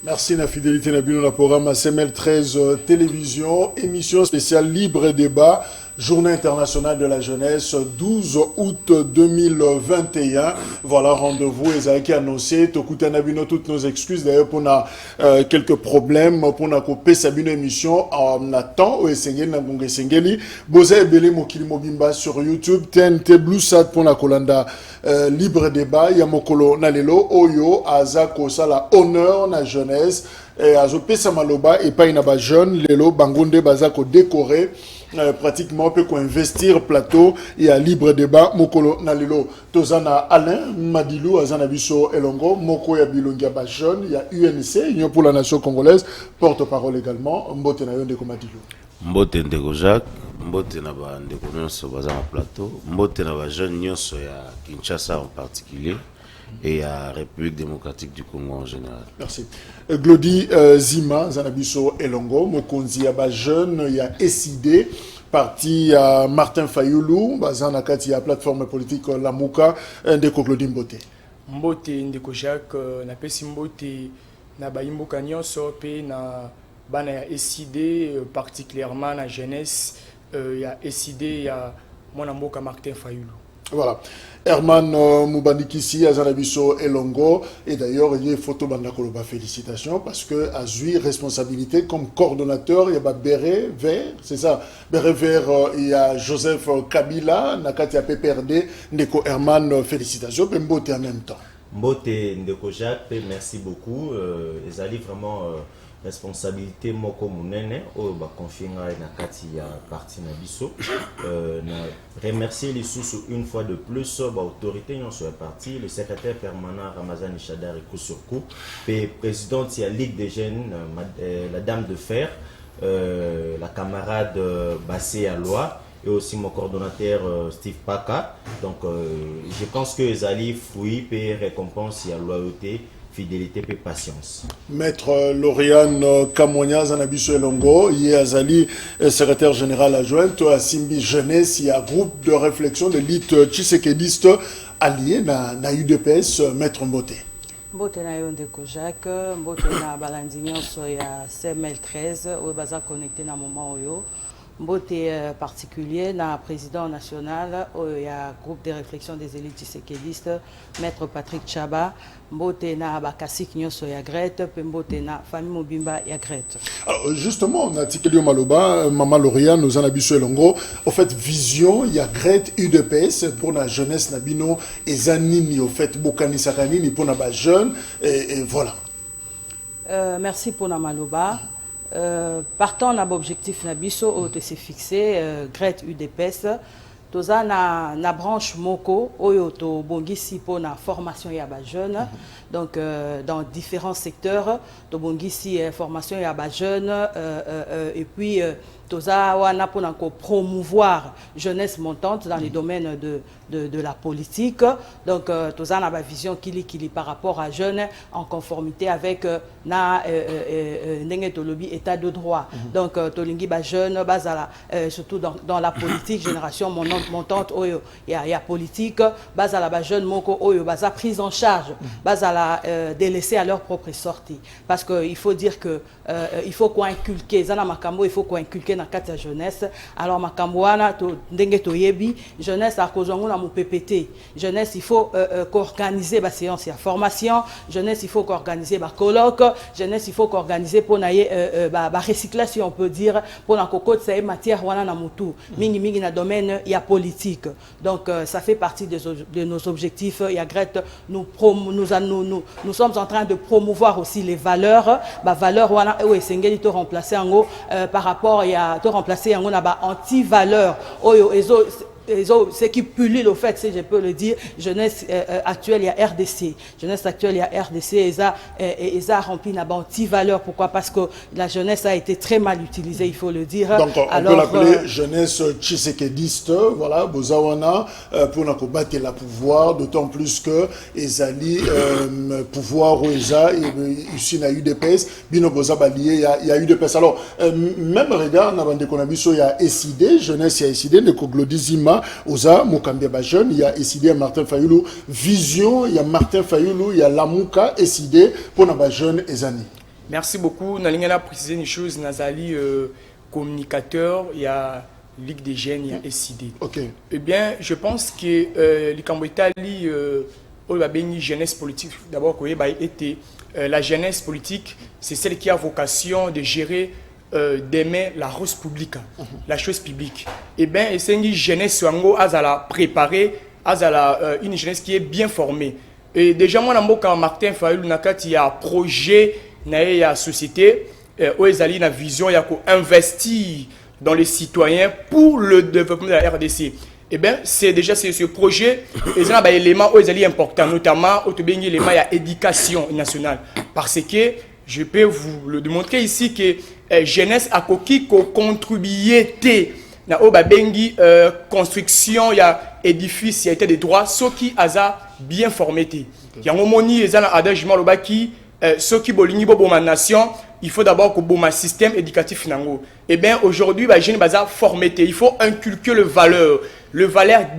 Merci la fidélité de la programme ACML 13 télévision, émission spéciale libre et débat, journée internationale de la jeunesse, 12 août 2021. Voilà, rendez-vous, Esaïe qui a annoncé, Tokuta Nabino, toutes nos excuses d'ailleurs pour quelques problèmes, pour na couper Sabine émission, en attend, au Essengeli, Nabonge Essengeli, Boza Ebele Mokili Mobimba sur YouTube, TNT Blue Sat pour la Kolanda, libre débat, Yamokolo Nalelo, Oyo, Azako Sala, honneur, na jeunesse, et Azope Samaloba, et pas une jeune, Lelo, Bangonde Bazako décoré, pratiquement peut qu'on investir plateau et à libre débat mokolo nalelo tozana Alain Madilou azana biso elongo moko ya bilongia ba jeune ya UNC Union pour la nation congolaise porte-parole également mbote na yo ndeko Madilou mbote ndeko Jacques mbote na ba ndeko nyonso bazana plateau mbote na ba jeune nyonso ya Kinshasa en particulier et à République démocratique du Congo en général. Merci. Glody Zima, Zanabiso Elongo, Mokonzi Aba jeune, il y a SID, parti à Martin Fayoulou, Bazanakati, il y a plateforme politique Lamouka, Ndeko Glody Mbote. Mbote Ndeko Jacques, na pesi Mbote, na Baimboka Nyonso, pe na bana ya SID, particulièrement na jeunesse, il y a SID, il y a Mboka Martin Fayoulou. Voilà. Herman Moubandikisi, Azanabiso Elongo, et d'ailleurs, il y a photo Bandakoloba, félicitations, parce que Azui, responsabilité comme coordonnateur, il y a Béret Vert, c'est ça, Béret Vert, il y a Joseph Kabila, Nakati a PPRD, Ndeko Herman, félicitations, et Mbote en même temps. Mbote Ndeko Jacques, merci beaucoup, ils allaient vraiment responsabilité moko munene o ba confier na kati ya parti na biso na remercier les sous une fois de plus ba autorité nyonso ya parti le secrétaire permanent Ramazani Chadar Ekusurku et présidente ya Ligue des jeunes la dame de fer la camarade Bassé Aloa et aussi mon coordonnateur Steve Paka donc je pense que les alliés fruits et récompense ya loyauté fidélité et patience. Maître Lauriane Kamonia Zanabiso Elongo, Azali, secrétaire général adjoint, à Simbi Jeunesse, il y a groupe de réflexion de l'élite tshisekediste allié na UDPS, Maître Mbote. Mbote na yo ndeko Jacques, Mbote na balandi nyonso ya CML 13, oyo baza connecté na moment oyo. Mbote particulier na président national il y a groupe de réflexion des élites tshisekedistes Maître Patrick Chaba Mbote na bakasik nyonso ya Grete pe Mbote na famille Mobimba ya Grete. Alors justement on a tikelio maloba Maman Lauriane nous en abiso elongo en fait vision il y a Grete UDPS pour la jeunesse nabino et zanini au fait bokani sakanini pour na ba jeune et voilà. Merci pour na maloba. Partant d'un objectif nabiso de se fixer Grete UDPS toza na branche moko oyo to bongisi pour na formation ya ba jeune donc dans différents secteurs to bongisi formation ya ba jeune et puis toza wana pour promouvoir jeunesse montante dans les domaines de la politique donc toza na ba vision kili par rapport à jeunes en conformité avec na ndenge tolobi état de droit donc tolingi ba jeune bazala surtout dans la politique génération montante oyo ya politique bazala ba jeune moko oyo baza prise en charge bazala délaissés à leur propre sortie parce que il faut dire que il faut qu'on inculquer zana makambo il faut qu'on inculquer na kati ya jeunesse alors makambo wana to ndenge to yebi jeunesse a kozongo na mo PPT jeunesse il faut qu'organiser ba séance ya formation jeunesse il faut qu'organiser ba colloque jeunesse il faut qu'organiser pour na ba recyclage si on peut dire pour na kokot ça matière wana na mutu mingi na domaine ya politique donc ça fait partie de nos objectifs il y a Grete nous sommes en train de promouvoir aussi les valeurs ba valeurs wana o esengeli to remplacer ango par rapport ya to remplacer ango na ba anti valeurs oyo ezo ce qui pullule au fait, si je peux le dire, jeunesse actuelle, il y a RDC. Jeunesse actuelle, il y a RDC, et ça remplit une anti-valeur. Pourquoi? Parce que la jeunesse a été très mal utilisée, il faut le dire. Donc, on peut l'appeler jeunesse tshisekediste, voilà, Bozawana, pour nous combattre le pouvoir, d'autant plus que Ezali, pouvoir, Oeza, ici, il y a UDPS, Bino Bozabalié, il y a UDPS. Alors, même regard, il y a SID, jeunesse, il y a SID, de Koglodizima, Oza, Mokambia Bajeune, il y a SID, Martin Fayoulou, Vision, il y a Martin Fayoulou, il y a Lamouka, SID, pour Bajeune et Zani. Merci beaucoup. Nous avons précisé une chose, Nazali, communicateur, il y a Ligue des jeunes, il y a SID. Ok. Eh bien, je pense que les Cambodgiens, jeunesse politique, d'abord, la jeunesse politique, c'est celle qui a vocation de gérer d'aimer la chose publique, la chose publique. Eh bien, c'est une jeunesse à préparer, une jeunesse qui est bien formée. Et déjà, moi, quand Martin Fayulu, il y a un projet, il y a une société, où il y a une vision, il y a investir dans les citoyens pour le développement de la RDC. Eh bien, c'est déjà ce projet, il y a des éléments importants, notamment l'élément de l'éducation nationale. Parce que je peux vous le démontrer ici que jeunesse a contribué na construction, il y a édifice, il y a été des droits, ceux qui ont bien formé. Il y a un moment où il y a un adagement qui ceux qui ont une nation, il faut d'abord que un système éducatif. Et bien aujourd'hui, les jeunes sont formés. Il faut inculquer le valeur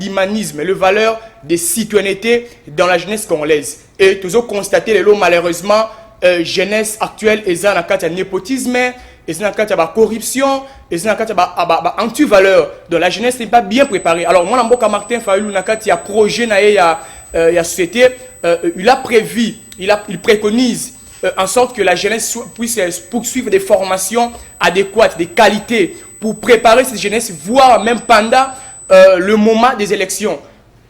d'humanisme, le valeur de citoyenneté dans la jeunesse congolaise. Et toujours constater malheureusement, jeunesse actuelle est dans le népotisme, est dans la corruption, est dans la anti-valeur. Donc la jeunesse n'est pas bien préparée. Alors moi, je Martin Fayulu, il y a un projet, il y a société, il a prévu, il préconise en sorte que la jeunesse puisse poursuivre des formations adéquates, de qualité, pour préparer cette jeunesse, voire même pendant le moment des élections,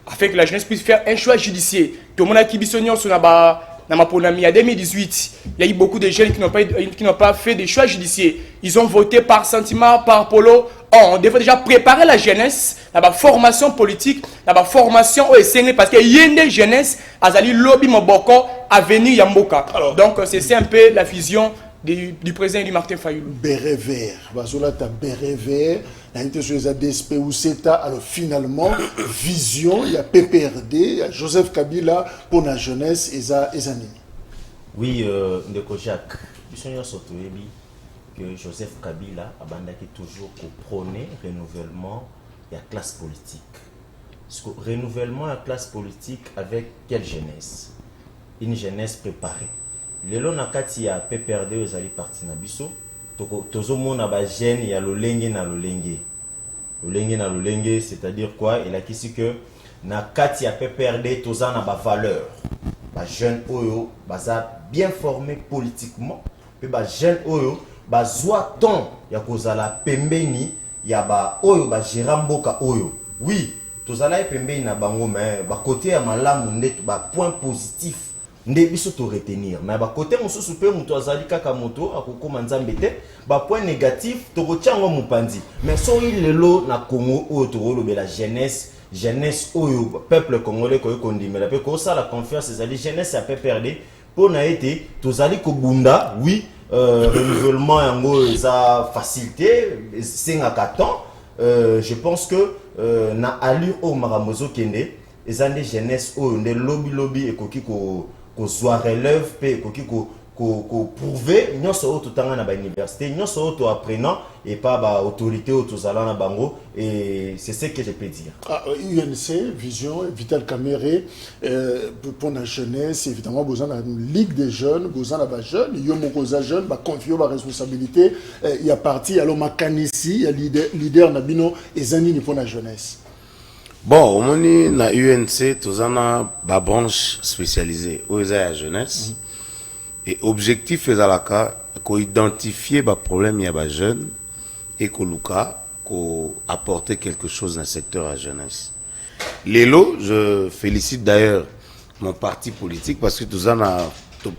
afin que la jeunesse puisse faire un choix judiciaire. Tout le monde a qui dans ma Ponami, en 2018, il y a eu beaucoup de jeunes qui n'ont pas fait des choix judiciaires. Ils ont voté par sentiment, par polo. On devait déjà préparer la jeunesse, la formation politique, la formation au SNG, parce qu'il y a une jeunesse, Azali Lobby Moboko, à venir Yamboka. Donc c'est un peu la vision du président du Martin Fayulu. Béret vert, Bazola ta béret vert, la intention DSP ou CETA, alors finalement, vision, il y a PPRD, il y a Joseph Kabila pour la jeunesse et Zanini. Oui, Ndeko Jacques, nous sommes surtout que Joseph Kabila a toujours prôné le renouvellement de la classe politique. Parce que le renouvellement de la classe politique avec quelle jeunesse? Une jeunesse préparée. Lelo nakati ya PPRD ozali parti na biso tozo mona ba jeune ya lolenge na lolenge c'est-à-dire quoi il a qu'ici que nakati ya PPRD toza na ba valeur ba jeune oyo baza bien formé politiquement pe ba jeune oyo bazwa temps ya kozala pembeni ya ba oyo ba geramboka oyo oui tozala pembeni na bango mais ba côté ya malamu ndetu ba point positif nde biso to retenir mais ba côté mosusu pe muto azali kaka moto akokoma nzambe te ba point négatif to kotiango mupandi mais so ilelo na Congo oyo to lobela jeunesse oyo peuple congolais ko kondimela pe ko ça la confiance ezali jeunesse a pe perdre pour na été tozali ko bunda oui renouvellement yango eza facilité sengaka temps je pense que na allure au maramozo kende ezande jeunesse oyo nde lobby ekoki ko soit relève pe ko prouver nyonso oyo totanga na ba université nyonso oyo to apprenant et pas ba autorité oyo tozala na bango et c'est ce que je peux dire. UNC Vision Vital Kamere pour la jeunesse évidemment besoin de la ligue des jeunes besoin de la jeune yo moko za jeune ba confier ba responsabilité il y a parti alors makanisi il y a leader na bino ezani pour la jeunesse. Bon, on est na UNC, tous en a ba branche spécialisée aux la jeunesse. Et objectif est à la cas qu'on identifie ba problème y a ba jeune et qu'on apporter quelque chose dans le secteur à la jeunesse. Lélo, je félicite d'ailleurs mon parti politique parce que tous en a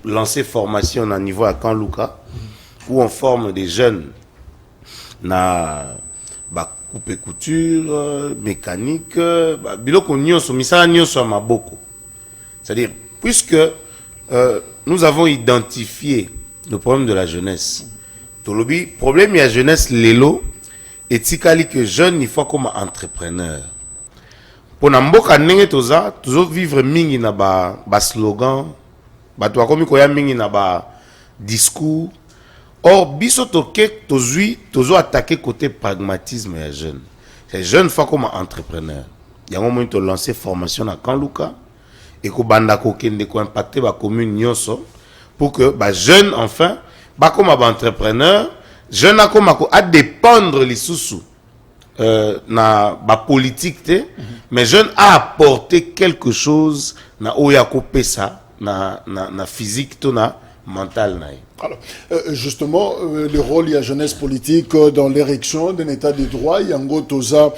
lancé formation à niveau à Kanluka où on forme des jeunes na ba coupe couture, mécanique, biloko nyonso, misala nyonso maboko. C'est-à-dire, puisque nous avons identifié le problème de la jeunesse. Tolobi, problème de la jeunesse, l'élo, et tikali que jeune, il faut comme entrepreneur. Pour n'amboka nenge toza, toujours vivre mingi na ba slogan, ba toi comme koya mingi na ba discours. Or, biso toke tozo attaquer côté pragmatisme et jeune. C'est jeune fois comme entrepreneur. Il y a un moment où tu lancé formation à Kanluka et que banda ko kende ko impacter ba commune nyonso pour que ba jeune enfin ba comme entrepreneur, jeune a comme à dépendre les sous na ba politique te, mais jeune a apporté quelque chose na oyako pesa na physique to na mental na. Alors, justement, le rôle de la jeunesse politique dans l'érection d'un état de droit, Yango Toza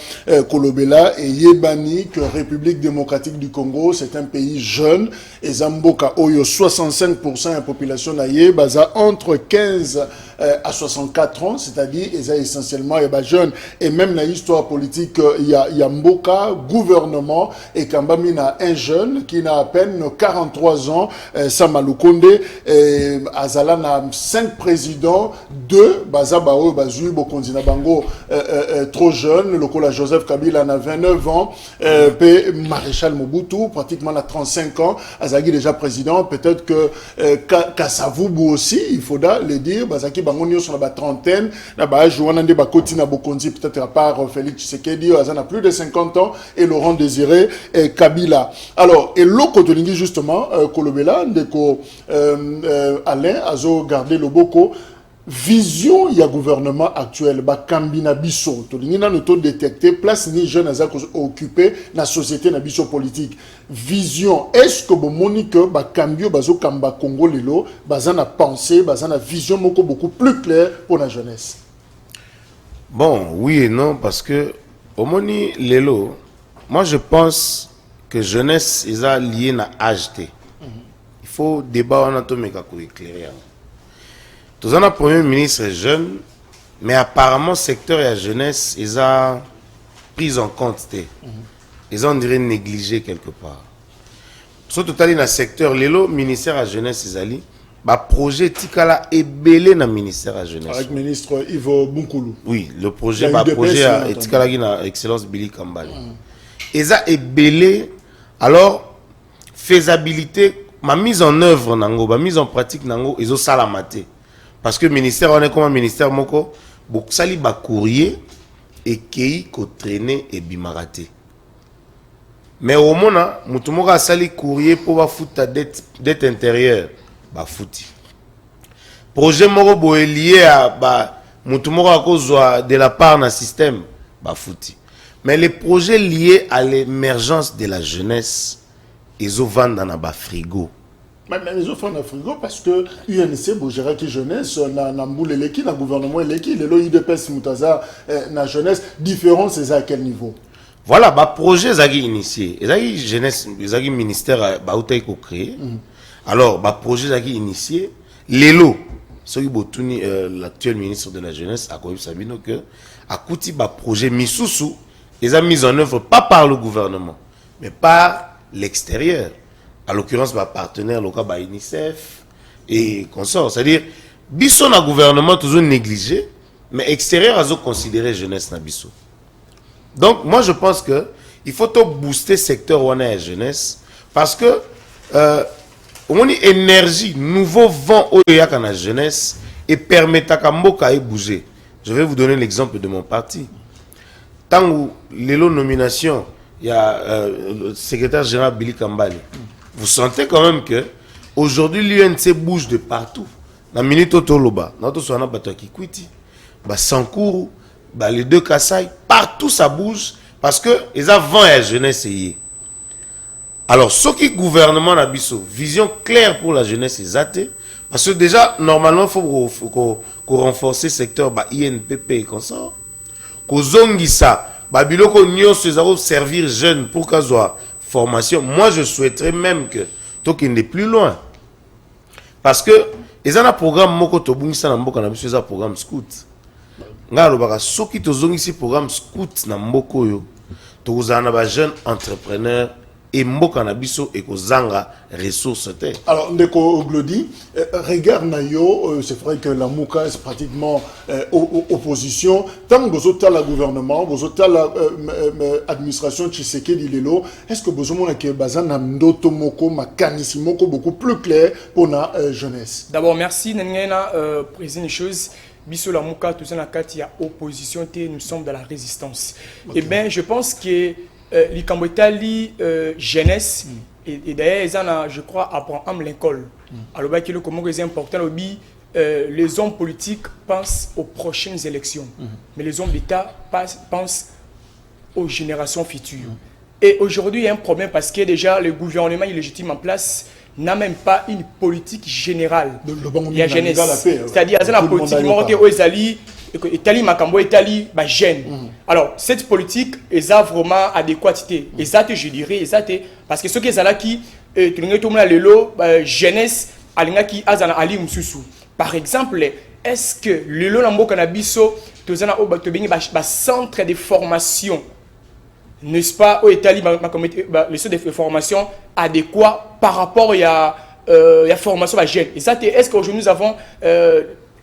Kolobela et Yebani, que République démocratique du Congo, c'est un pays jeune, et Zamboka Oyo, 65% de la population naïe, baza entre 15 à 64 ans, c'est-à-dire, ils essentiellement les jeunes, et même dans l'histoire politique, il y a Mboka, gouvernement, et Kambamina, un jeune qui n'a à peine 43 ans, Samalukonde, Azala 5 présidents, 2 Bazabao, Bazui, Bokonzina Bango, trop jeune, le Kola Joseph Kabila a 29 ans, Maréchal Mobutu, pratiquement à 35 ans, Azagi déjà président, peut-être que Kassavubu aussi, il faudra le dire, Bazaki Bangonio sur la trentaine, là-bas, Jouanande Bakoti Nabokonzi, peut-être à part Félix Tshisekedi, Azan a plus de 50 ans, et Laurent Désiré, et Kabila. Alors, et l'Okotolingi, justement, Kolobela, Ndeko Alain, Azo garder le boko vision il y a gouvernement actuel ba kambina biso to lingina no to détecter place ni jeune aza occupé na société na biso politique vision est-ce que bo monique ba kambio bazo kamba Congo lelo bazana pensée bazana vision moko beaucoup plus claire pour la jeunesse? Bon, oui et non, parce que au moni lelo, moi je pense que jeunesse est lié na âge. Il faut débat en anatomika pour éclairer. Tous en premier ministre jeune, mais apparemment secteur et la jeunesse, ils ont pris en compte. Ils ont dirait négligé quelque part. Surtout dans le secteur, le ministère de la jeunesse, ils ont bah projet Tikala est belé dans le ministère de la jeunesse. Avec le ministre Ivo Bunkoulou. Oui, le projet bah projet Tikala qui na excellence Billy Kambale. Ils ont ébellé, alors faisabilité, ma mise en œuvre nango, ma mise en pratique nango, ils ont salamaté. Parce que le ministère, on est comme un ministère moko, beaucoup sali ba courrier et qui ko traîner et bimaraté. Mais au moment, mutumoka sali courrier pour ba foutre dette intérieure, ba fouti. Projet moko boé lié à ba mutumoka kozwa de la part na système, ba fouti. Mais les projets liés à l'émergence de la jeunesse, ils ont vendu dans ba frigo. Mais ils ont fait un frigo parce que UNC, Bogera qui jeunesse, na mboule leki, na gouvernement leki, le IDPS Moutaza, na jeunesse, différence, c'est à quel niveau? Voilà, bah projet zagi initié. Zagi jeunesse, zagi ministère ba outai ko créé. Alors, bah projet zagi initié, lelo, ce qui botuni l'actuel ministre de la jeunesse a connu Sabino que a coûté bah projet misusu, ils ont mis en œuvre pas par le gouvernement, mais par l'extérieur. À l'occurrence, ma partenaire local, UNICEF et consorts. C'est-à-dire, biso na gouvernement toujours négligé, mais extérieur a considéré jeunesse na biso. Donc, moi, je pense que il faut tout booster le secteur où on est jeunesse, parce que on a une énergie, nouveau vent au yak en jeunesse et permet à Kamboka de bouger. Je vais vous donner l'exemple de mon parti. Tant où les nominations, il y a le secrétaire général Billy Kambale. Vous sentez quand même que aujourd'hui l'UNC bouge de partout. Dans la minute Toloba, notre soana Bataki Kwiti, Sankourou, les deux Kassai, partout ça bouge parce que les avant la jeunesse. Alors, ce qui gouvernement Nabiso, vision claire pour la jeunesse est athée, parce que déjà, normalement, il faut renforcer le secteur INPP et consort. Qu'on zongisa, Biloko Nyon se servir jeune pour qu'elle soit formation. Moi, je souhaiterais même que toi qui n'est plus loin. Parce que ils ont un programme moko to bungisa na mboka na biso, un programme scout. Ngalo baka soki to zongisi programme scout na mboko yo. To uzana ba jeune entrepreneur et mboka na biso et kozanga ressources te. Alors Ndeko Glodi, regarde Nayo, c'est vrai que la Mouka est pratiquement opposition. Tant que vous êtes le gouvernement, vous êtes l'administration Tshisekedi Lelo, est-ce que vous avez besoin d'un moko makanissimoko beaucoup plus clair pour la jeunesse? D'abord, merci Nengena, président des choses. Biso la Mouka, tout ça, il y a opposition, nous sommes dans la résistance. Okay. Eh bien, je pense que l'Ikambotali jeunesse, et d'ailleurs, je crois, apprend à l'école. Alors, le comment c'est important, les hommes politiques pensent aux prochaines élections, mais les hommes d'État pensent aux générations futures. Et aujourd'hui, il y a un problème parce que déjà, le gouvernement illégitime en place n'a même pas une politique générale. Il y a jeunesse. C'est-à-dire, il y a une politique Italie, Makambo, Italie, jeune. Alors, cette politique, elle a vraiment adéquatité. Exact, je dirais, exact. Parce que ce qui est là, qui jeunesse, ali mususu. Par exemple, est-ce que le Lambo Canabiso, centre de formation, n'est-ce pas, au Italie, les centres de formation adéquats par rapport à la formation jeune. Est-ce qu'aujourd'hui nous avons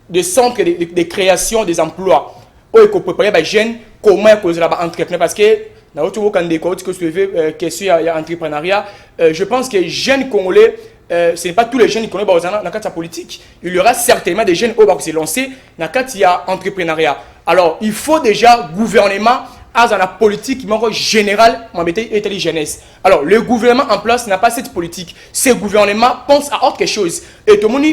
des centres de création des emplois où il faut préparer les jeunes comment ils entreprendre parce que dans autre question il y a entrepreneuriat, je pense que les jeunes congolais, ce n'est pas tous les jeunes qui connaissent dans la politique. Il y aura certainement des jeunes qui vont se lancer dans l'entrepreneuriat. Alors il faut déjà gouvernement dans la politique générale, jeunesse. Alors, le gouvernement en place n'a pas cette politique. Ce gouvernement pense à autre chose. Et tout le monde,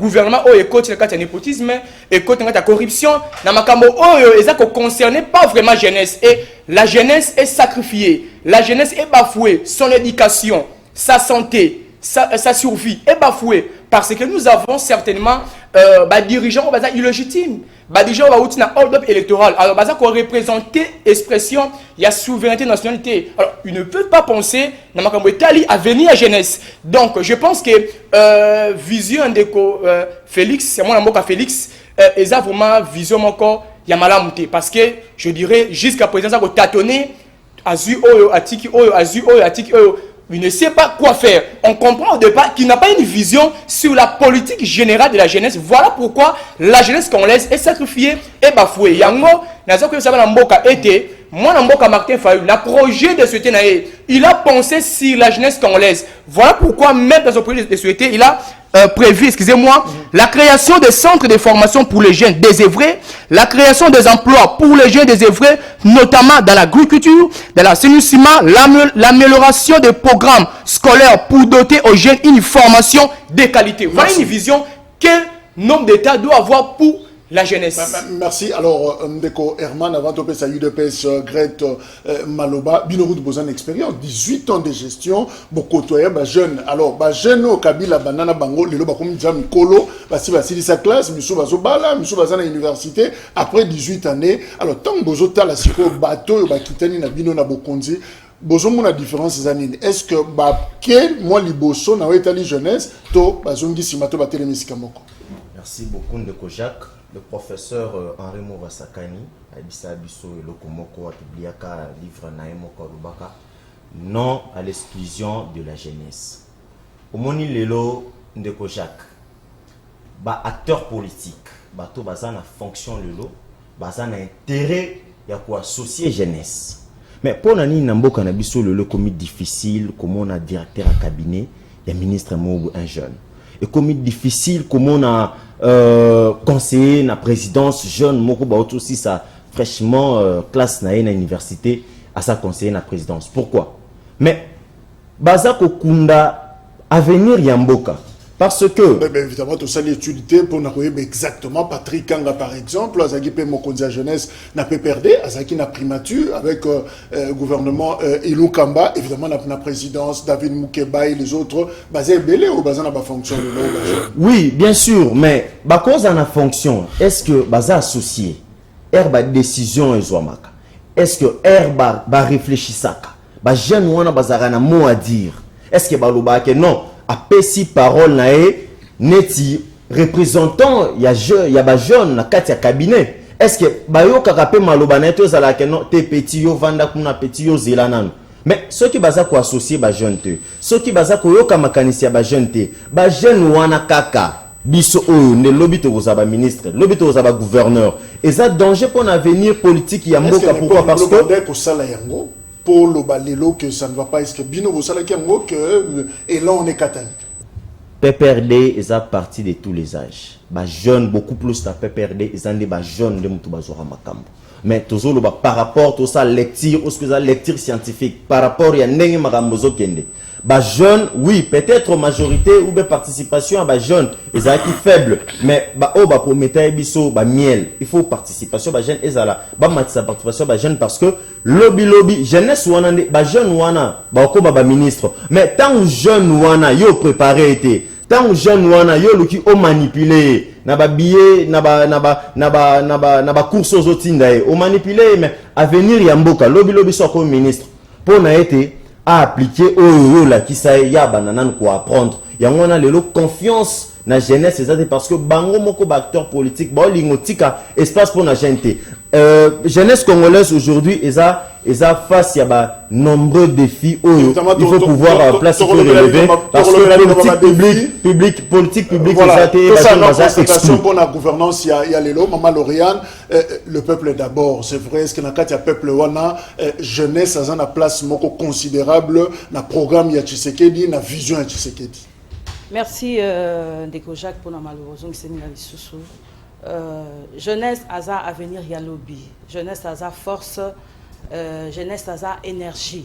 gouvernement, écoute le népotisme, écoute la corruption, ils concerne pas vraiment jeunesse. Et la jeunesse est sacrifiée. La jeunesse est bafouée. Son éducation, sa santé, sa survie est bafouée. Parce que nous avons certainement des dirigeants illégitimes. Déjà, on va avoir un hold-up électoral. Alors, qu'on représente l'expression, il y a souveraineté nationalité. Alors, ils ne peuvent pas penser à venir à jeunesse. Donc, je pense que vision de Félix, c'est mon amour à Félix, ils ont vraiment vision encore, il y a malamouté. Parce que, je dirais, jusqu'à présent, ça va tâtonner, il ne sait pas quoi faire. On comprend au départ qu'il n'a pas une vision sur la politique générale de la jeunesse. Voilà pourquoi la jeunesse congolaise est sacrifiée et bafouée. Yango, moi, Martin Fayou, le projet de société, il a pensé sur la jeunesse congolaise. Voilà pourquoi, même dans son projet de société, il a prévu, la création des centres de formation pour les jeunes désœuvrés, la création des emplois pour les jeunes désœuvrés, notamment dans l'agriculture, dans l'assainissement, l'amélioration des programmes scolaires pour doter aux jeunes une formation de qualité. Voilà une vision qu'un homme d'État doit avoir pour la jeunesse. Merci. Alors, Ndeko Herman, avant de passer à UDPS, Grete Maloba, Binourou de Bozan expérience, 18 ans de gestion, beaucoup de jeunes. Alors, jeunes au Kabila, Banana Bango, les loba comme Jam Kolo, si sa classe, Missou Bazo Bala, Missou Bazana université, après 18 années. Alors, tant que Bozo Tala, si vous bateau, Kitani, Nabino, Nabokonzi, Bozo, mon différence, est-ce que, quel moi, Liboso, na Wetali jeunesse, to, Bazongi, Simato, Batele Mesikamoko. Merci beaucoup, Ndeko Jacques. Le professeur Henri Mouvasakani, Abissa Abisso et Lokomoko, a publié un livre Naemoko Lubaka, non à l'exclusion de la jeunesse. Au moni lelo Ndeko Jacques, acteur politique, bato bazana fonction lelo, bazana intérêt ya ko associer jeunesse. Mais pour nani namboka na biso lelo comme difficile, comme on a directeur à cabinet, il y a ministre Mobu un jeune. Et comme difficile, comme on a conseiller na présidence jeune moko ba aussi ça fraîchement classe na université à sa conseiller na présidence. Pourquoi? Mais bazako kunda avenir yamboka parce que évidemment tout ça l'utilité pour nous exactement Patrick Kanga par exemple azaki pe mokonzi jeunesse n'a pas perdu azaki na primature avec gouvernement Elou Kamba évidemment na présidence David Moukeba et les autres basé belé ou basé na ba fonction oui bien sûr mais ba cause na fonction est-ce que baza associé herba décision ezwamaka est-ce que herba ba réfléchissaka ba jeune wana bazara na mot à dire est-ce que baloba que non après si parole nae neti représentant ya ba jeune na kati ya cabinet est-ce que bayo kakape maloba na to zala ke non te petit yo vanda kuna petit yo zela nanu mais ceux qui baza ko associer ba jeune te ceux qui baza ko yoka makanisi ya ba jeune te ba jeune wana kaka biso oyo ne lobi to za ba ministre lobi to za ba gouverneur et ça danger pour l'avenir politique ya mboka pourquoi parce que sala yango pour le balelo que ça ne va pas est-ce que bino vous savez que et là on est catalan PPRD est à partir de tous les âges ba jeune beaucoup plus na PPRD ils ont des ba jeune de mutu bazora makambo mais tozolo ba par rapport tout ça lecture ou ce que ça lecture scientifique par rapport ya ndenge makambozo kende ba jeune oui peut-être majorité ou bien participation à ba jeune ezaki faible mais ba o ba prometa biso ba miel il faut participation ba jeune ezala ba matisa participation ba jeune parce que lobby jeunesse wana ba jeune wana ba ko ba ministre mais tant jeune wana yo préparé été tant jeune wana yo luki o manipuler na ba billet na ba course aux otinda o manipuler mais avenir ya mboka lobby so comme ministre pour na été à appliquer la qui ça y a bananan quoi apprendre ya ngona lelo confiance na jeunesse c'est parce que bango moko ba acteur politique ba lingotika espace pour na gente jeunesse congolaise aujourd'hui eza face à nombreux défis il faut pouvoir placer pour relever parce que politique publique question pour la gouvernance il y a lelo Maman Lauriane le peuple d'abord c'est vrai est-ce que na kati ya peuple wana jeunesse a une place moko considérable na programme ya Tshisekedi na vision ya Tshisekedi. Merci Ndeko Jacques pour la malheureusement c'est mina lisusu jeunesse aza avenir ya lobby jeunesse aza force jeunesse aza énergie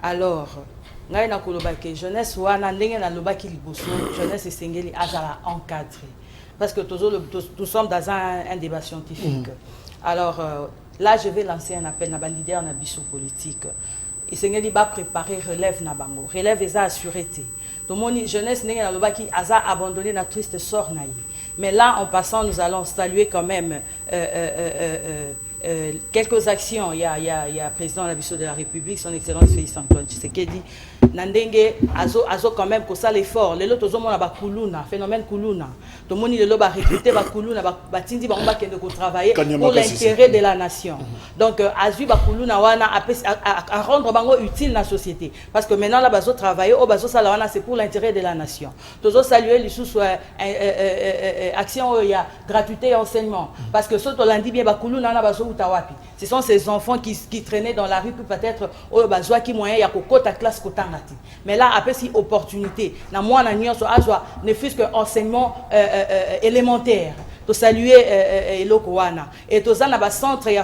alors ngai na koloba ke jeunesse wana ndenge na lobaki liboso jeunesse esengeli azala encadré parce que nous sommes dans un débat scientifique alors là je vais lancer un appel na ba leader na biso politique esengeli ba préparer relève na bango relève eza assurété donc mon jeunesse ndenge na lobaki aza abandonné na triste sort na yi mais là en passant nous allons saluer quand même quelques actions. Il y a président de la République, son Excellence Félix Antoine Tshisekedi. Nandenge azo quand même que ça l'effort. Les autres hommes ba kuluna, phénomène kuluna. Tout le monde le ba recruter ba kuluna ba tindi ba mba kende ko travailler pour l'intérêt de la nation. Donc azu ba kuluna wana à rendre bango utile na société parce que maintenant là bazo travailler au bazo sala wana c'est pour l'intérêt de la nation. Tozo saluer les sous action il y a gratuité et enseignement parce que surtout lundi bien ba kuluna na bazo utawapi. Ce sont ces enfants qui traînaient dans la rue peut-être au bazo qui moyen ya kokota classe kotanga. Mais là, après, si opportunité, na moi, na nyonso azwa, ne fût-ce que enseignement élémentaire, to saluer Elokowana. Et tous na centre ya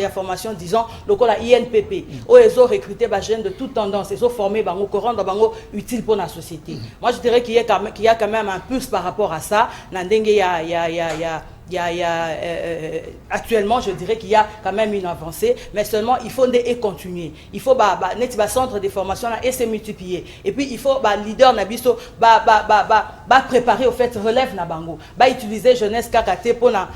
formation, disons, lokola INPP, où ils ont recruté des jeunes de toute tendance, ils ont formé bango courant bango utile pour la société. Moi, je dirais qu'il y a quand même un plus par rapport à ça. Actuellement, je dirais qu'il y a quand même une avancée, mais seulement il faut continuer. Il faut net centre de formation et se multiplier. Et puis il faut leader nabiso préparer au fait relève na bango, utiliser jeunesse kakate pour na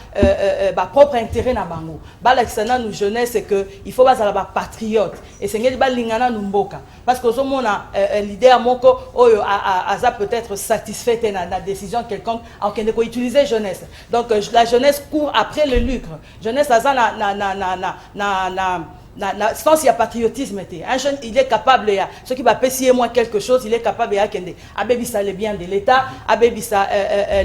propre intérêt na bango. L'accent nous jeunesse c'est que il faut la patriote et c'est ngeli lingana numboka parce que au moins un leader moko oyo aza peut-être satisfait de la décision quelconque en qu'il faut utiliser jeunesse. Donc la jeunesse court après le lucre. Jeunesse aza sans il y a patriotisme un jeune il est capable ce qui va payer moi quelque chose il est capable abébissa le bien de l'État abébissa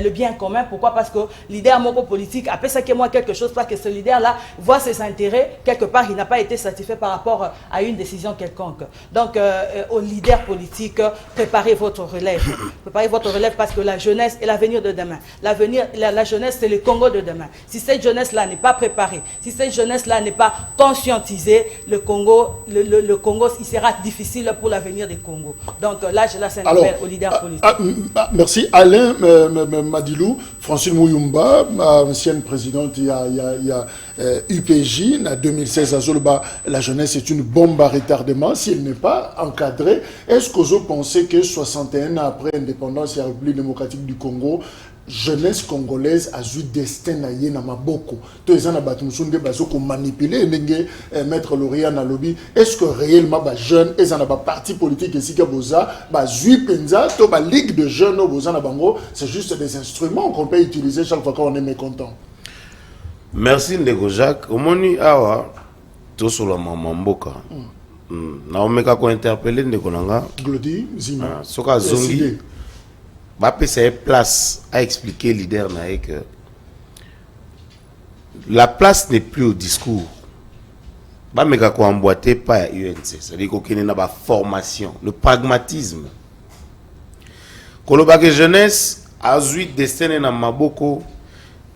le bien commun. Pourquoi? Parce que leader moko politique après ça que moi quelque chose parce que ce leader là voit ses intérêts quelque part il n'a pas été satisfait par rapport à une décision quelconque. Donc aux leaders politiques préparez votre relève parce que la jeunesse est l'avenir de demain. La jeunesse c'est le Congo de demain. Si cette jeunesse là n'est pas préparée, si cette jeunesse là n'est pas conscientisée, le Congo il sera difficile pour l'avenir du Congo. Donc là je laisse un appel aux leaders politiques. Merci Alain Madilou, Francine Mouyumba, ancienne présidente il y a UPJ en 2016 à Zolba, la jeunesse est une bombe à retardement si elle n'est pas encadrée. Est-ce que vous pensez que 61 ans après l'indépendance de la République démocratique du Congo, jeunesse congolaise a eu destin na ye na maboko to ezana batu musunde bazoko manipuler ndenge maître Lauriane lobby est-ce que réellement ba jeune ezana ba parti politique ici que boza ba zui penza to ba ligue de jeunes au boza na bango c'est juste des instruments qu'on peut utiliser chaque fois qu'on est mécontent. Merci Ndeko Jacques omoni awa to solo mamboka na omeka ko interpeller Ndeko nanga Glody Zima soka zongi c'est place à expliquer leader que la place n'est plus au discours. Ba meka ko emboîter pas à UNC, c'est-à-dire qu'il y a une formation, le pragmatisme. Koloba que jeunesse a eu destin na maboko.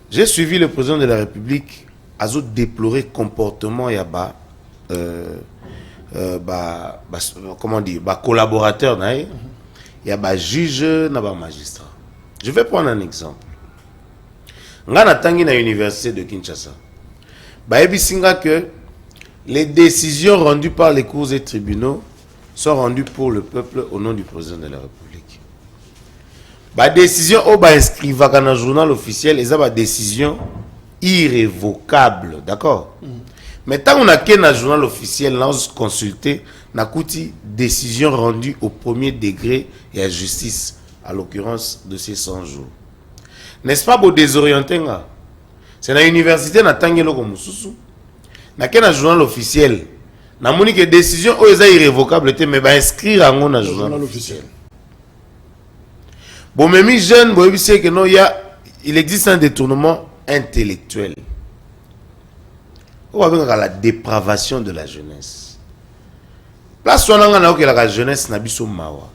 J'ai suivi le président de la République azo déplorer comportement ya comment dire, collaborateur na il y a juge na magistrat. Je vais prendre un exemple. Ngana tangi na université de Kinshasa. Ebisinga que les décisions rendues par les cours et tribunaux sont rendues pour le peuple au nom du président de la République. Décision au inscriva dans le journal officiel, et ça décision irrévocable, d'accord? Mais tant on a qu'un journal officiel, là on se consulter, na kouti décision rendue au premier degré et à justice, à l'occurrence de ces 100 jours. N'est-ce pas pour désorienter? C'est dans l'université na tangelo comme mususu. Na qu'un journal officiel, na moni que décision o eza irrévocable te mais inscrire en un journal officiel. Bon même jeune, bon c'est que non il existe un détournement intellectuel. On va voir la dépravation de la jeunesse. Place où on a que la jeunesse n'a biso mawa.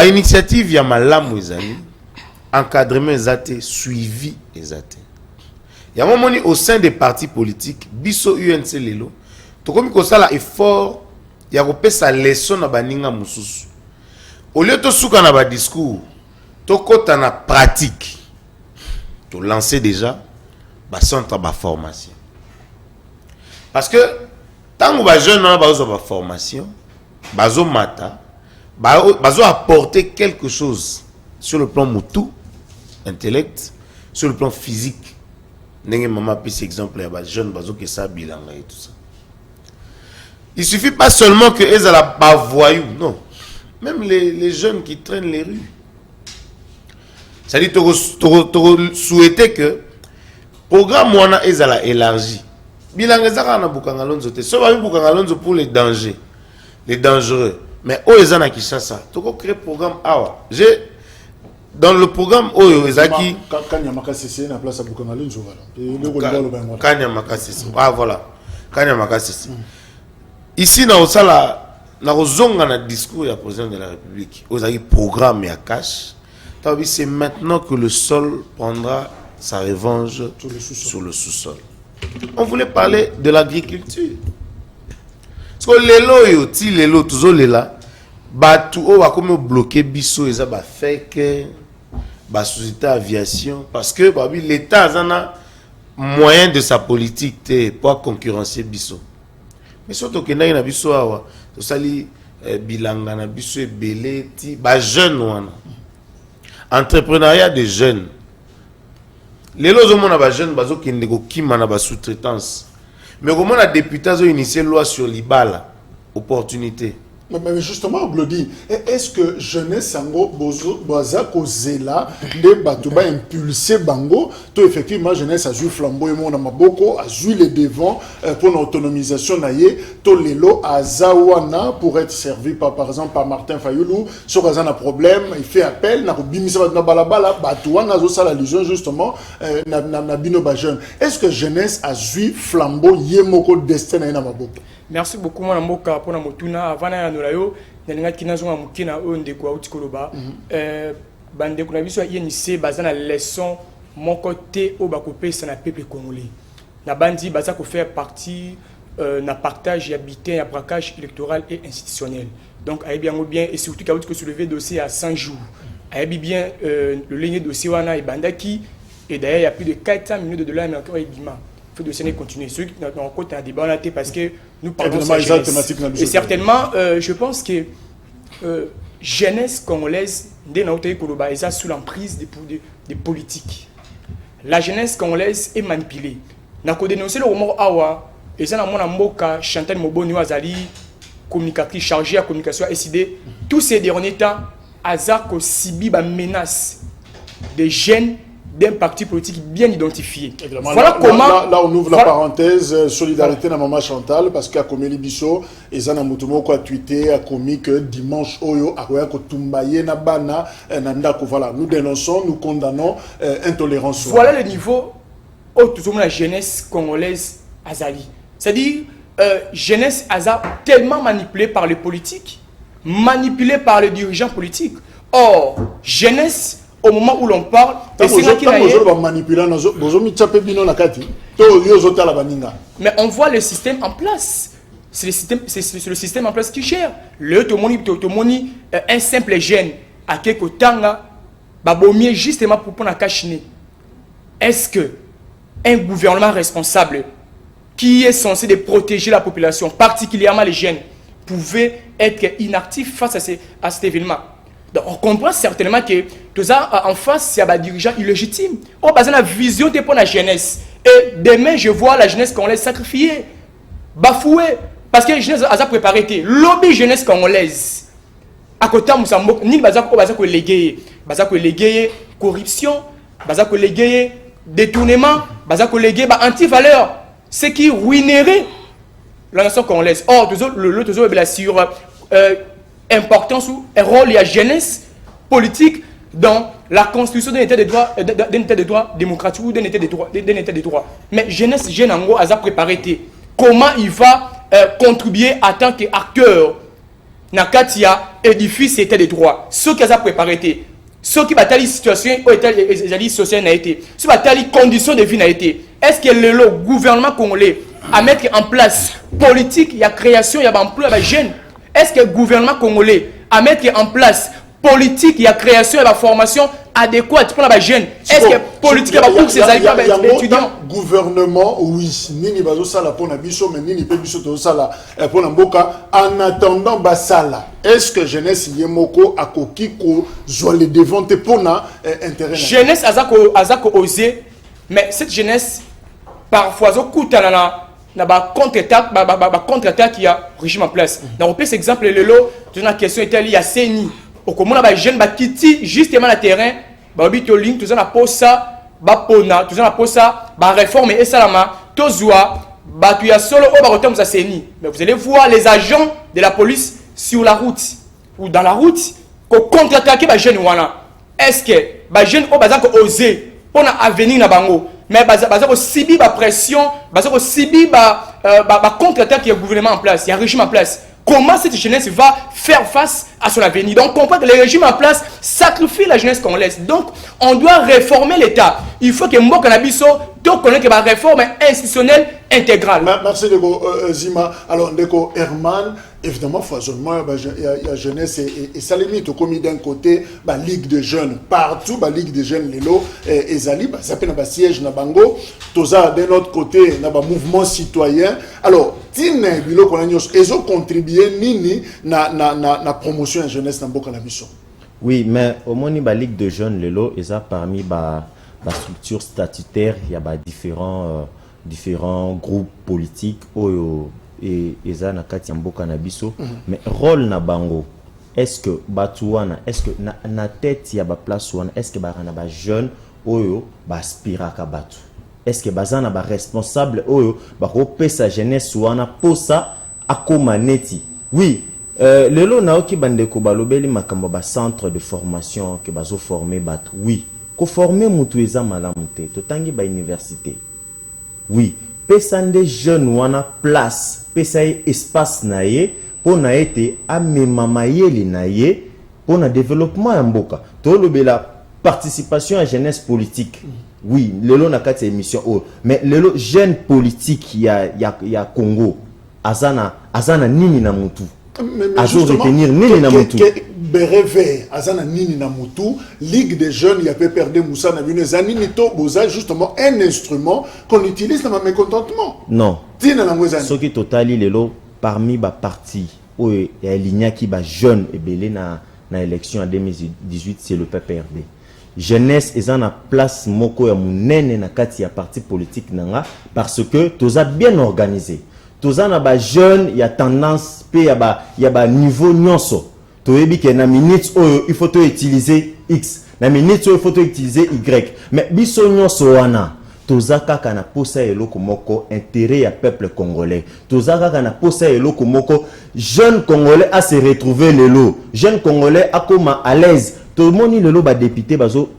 Initiative ya malamu ezali, encadrement ezate, suivi ezate. Il y a un moment au sein des partis politiques, biso UNC lelo, to komi ko sala effort ya ko pesa leçon na baninga mususu. Au lieu de souka na ba discours, to kota na pratique. To lancer déjà ba centre ba formation. Parce que tant que ba jeune na ba formation, bazo mata, bazo apporter quelque chose sur le plan mutu, intellect, sur le plan physique. N'engé maman pisse exemple ya ba jeune bazo que ça bilanga et tout ça. Il suffit pas seulement que elles la pas voyou, non. Même les jeunes qui traînent les rues. Ça dit tu souhaiter que programme wana ezala élargi. Bilanga ezaka na bukangalonzo te. So ba bukangalonzo pour les dangers, les dangereux. Mais o ezana Kinshasa, tu ko créer programme awa. J'ai dans le programme oyo ezaki Kanyamaka CC na place à bukangalonzo voilà. Kanyamaka CC. Ah voilà. Kanyamaka CC. Ici na osala na kozonga na discours du président de la République. Ozaki programme ya cash. C'est maintenant que le sol prendra sa revanche sur le sous-sol. On voulait parler de l'agriculture. Parce que les lots, les lots, tous les là, tout va comme bloquer biso et ça va faire que société aviation parce que l'État a moyen de sa politique pour concurrencer biso. Mais surtout que na biso awa, to sali bilanga na biso e belé ti ba jeune wana. Entrepreneuriat des jeunes. Les lois ont des jeunes qui ont des sous-traitance. Mais comment les députés ont initié une loi sur l'IBALA, opportunité. Mais justement, Glody, est-ce que jeunesse sango boza kozela les batouba impulsé bango to effectivement jeunesse a joué flambeau et mon amaboko a joué les devants pour l'autonomisation naie to lelo azawana pour être servi par exemple par Martin Fayoulou sur un problème il fait appel na bimisa na balabala batouanga zo sala allusion justement na bino ba jeune. Est-ce que jeunesse a joué flambeau yemoko destin na maboko? Merci beaucoup mon amboka pour motuna avant na nolayo nalinga kinazonga mukina o ndeko auti koloba bande kuna biso yenise bazana leçon mon côté au bakopesa na peuple congolais na bandi baza ko faire partie na partage habité ya braquage électoral et institutionnel donc ayebi yango bien et surtout ka auti ko soulever dossier à 100 jours ayebi bien le ligné dossier wana et bandaki et d'ailleurs il y a plus de 400 millions de dollars américains et bima faut de continuer. Ceux qui ont côté un débat parce que nous parlons de jeunesse. Et certainement, je pense que jeunesse congolaise, est sous l'emprise des politiques. La jeunesse congolaise est manipulée. Nous avons dénoncé le roman Awa, et ça, nous avons Chantal Moboni Azali, communicatrice chargée à communication SID. Tous ces derniers temps, Azak Sibi menace des jeunes d'un parti politique bien identifié. Voilà comment là on ouvre la parenthèse solidarité na maman Chantal parce qu'à Komeli Biso et Zana Mutumo a tweeté a commis que dimanche oyo akoya ko tumbaye na bana na ndako. Voilà, nous dénonçons, nous condamnons intolérance. Voilà le niveau où tout la jeunesse congolaise azali. C'est-à-dire jeunesse aza tellement manipulée par les politiques, manipulée par les dirigeants politiques. Or, jeunesse au moment où l'on parle, mais on voit le système en place. C'est le système en place qui gère. Le tomoni un simple gène à quelque temps babomier justement pour la cacher. Est-ce que un gouvernement responsable qui est censé de protéger la population, particulièrement les jeunes, pouvait être inactif face à cet événement? Donc on comprend certainement que tout ça en face, il y a des dirigeants illégitimes. On a la vision de pour la jeunesse. Et demain, je vois la jeunesse congolaise sacrifiée, bafouée. Parce que la jeunesse a préparé le lobby jeunesse congolaise. À côté de Moussambok, ni bazako légué corruption, bazako légué détournement, bazako légué anti-valeur. Ce qui ruinerait la nation congolaise. Or, le sur importance ou un rôle de la jeunesse politique dans la constitution d'un état de droit démocratique ou d'un état de droit. Mais jeunesse jeune en gros a préparé comment il va contribuer en tant qu'acteur dans le édifice état de droit. Ceux qui ont préparé, ceux qui ont la situation ou les sociale n'a été, ceux qui ont les conditions de vie n'a été. Est-ce que le gouvernement congolais a mettre en place politique, il y a création, il y a emploi, il y a jeunes? Est-ce que le gouvernement congolais a mettre en place politique, il y a création, il y a formation adéquate pour les jeunes? Est-ce que politique, il y a pour ces étudiants? Gouvernement, oui. Nini bazo sala pour nabiso, mais nini pe biso to sala pour namboka. En attendant basala, est-ce que jeunesse yemoko akoki ko joie le devant te pour na intérêt? Jeunesse azako osé, mais cette jeunesse parfois au coup na ba contre-attaque qui a régime en place. Dans le plus exemple le lot, la question était liée à Seni. Au comment ba jeune ba kiti justement le terrain, ba bito ligne tout ça na posa, ba pona, tout ça na posa, ba réforme et salama, tozwa, ba tu ya solo au ba rotem za Seni. Mais vous allez voir les agents de la police sur la route ou dans la route ko contre-attaquer ba jeune wana. Est-ce que ba jeune au bazako oser pour na avenir na bango? Mais bazako sibi ba pression, bazako sibi ba contre-attaque qui est gouvernement en place, il y a un régime en place. Comment cette jeunesse va faire face à son avenir? Donc, on comprend que le régime en place sacrifie la jeunesse congolaise. Donc, on doit réformer l'État. Il faut que Mboka Nabiso connaisse la réforme institutionnelle intégrale. Merci Ndeko Zima. Alors, Ndeko Herman, évidemment, foisonnement, il y a jeunesse et ça limite au commis d'un côté, Ligue de jeunes partout, Ligue de jeunes Lelo, et Zali, ça peut être siège na bango, Toza d'un autre côté, na mouvement citoyen. Alors, Tine Bilo Konanyos, ils ont contribué nini na promotion de jeunesse na Mboka Nabiso. Oui, mais au moins, la Ligue de jeunes Lelo, ils ont parmi la structure statutaire, il y a différents groupes politiques et eza na kati ya mboka na biso. Mais rôle na bango, est-ce que batuana, est-ce que na tête ya ba place wana, est-ce que ba na ba jeune oyo ba aspiraka batu, est-ce que bazana ba responsable oyo ba ko pesa jeunesse wana posa akoma neti? Oui, lelo na oki bandeko balobeli makambo ba centre de formation que bazo former batu. Oui, ko former mutu eza malamu te, totangi ba université. Oui, pesa nde jeune wana place, pesa espace na ye pour na été amemama yeli na ye pour na développement ya mboka. To lobela participation à jeunesse politique. Oui, lelo na kati émission oh, mais lelo jeune politique ya Congo azana nini na mutu. Azo retenir nini na mutu. Bereve azana nini na mutu, Ligue des jeunes, il y a peu perdu Moussa na bino zanini to boza justement un instrument qu'on utilise dans ma mécontentement. Non. Tina na mwezani. Ce qui totali lelo parmi ba parti o ya ligne qui ba jeune et belé na élection en 2018 c'est le PPRD. Jeunesse ezana place moko ya munene na kati ya parti politique nanga parce que toza bien organisé. Toza na ba jeune ya tendance pe ya ba niveau nyonso. Toyebi ke na minute oyo il faut utiliser X, na minute oyo il faut utiliser Y. Mais biso nyonso wana toza kaka na posa eloko moko intérêt ya peuple congolais. Toza kaka na posa eloko moko jeune congolais a se retrouver lelo. Jeune congolais a koma à l'aise. Tout le monde lelo ba député bazo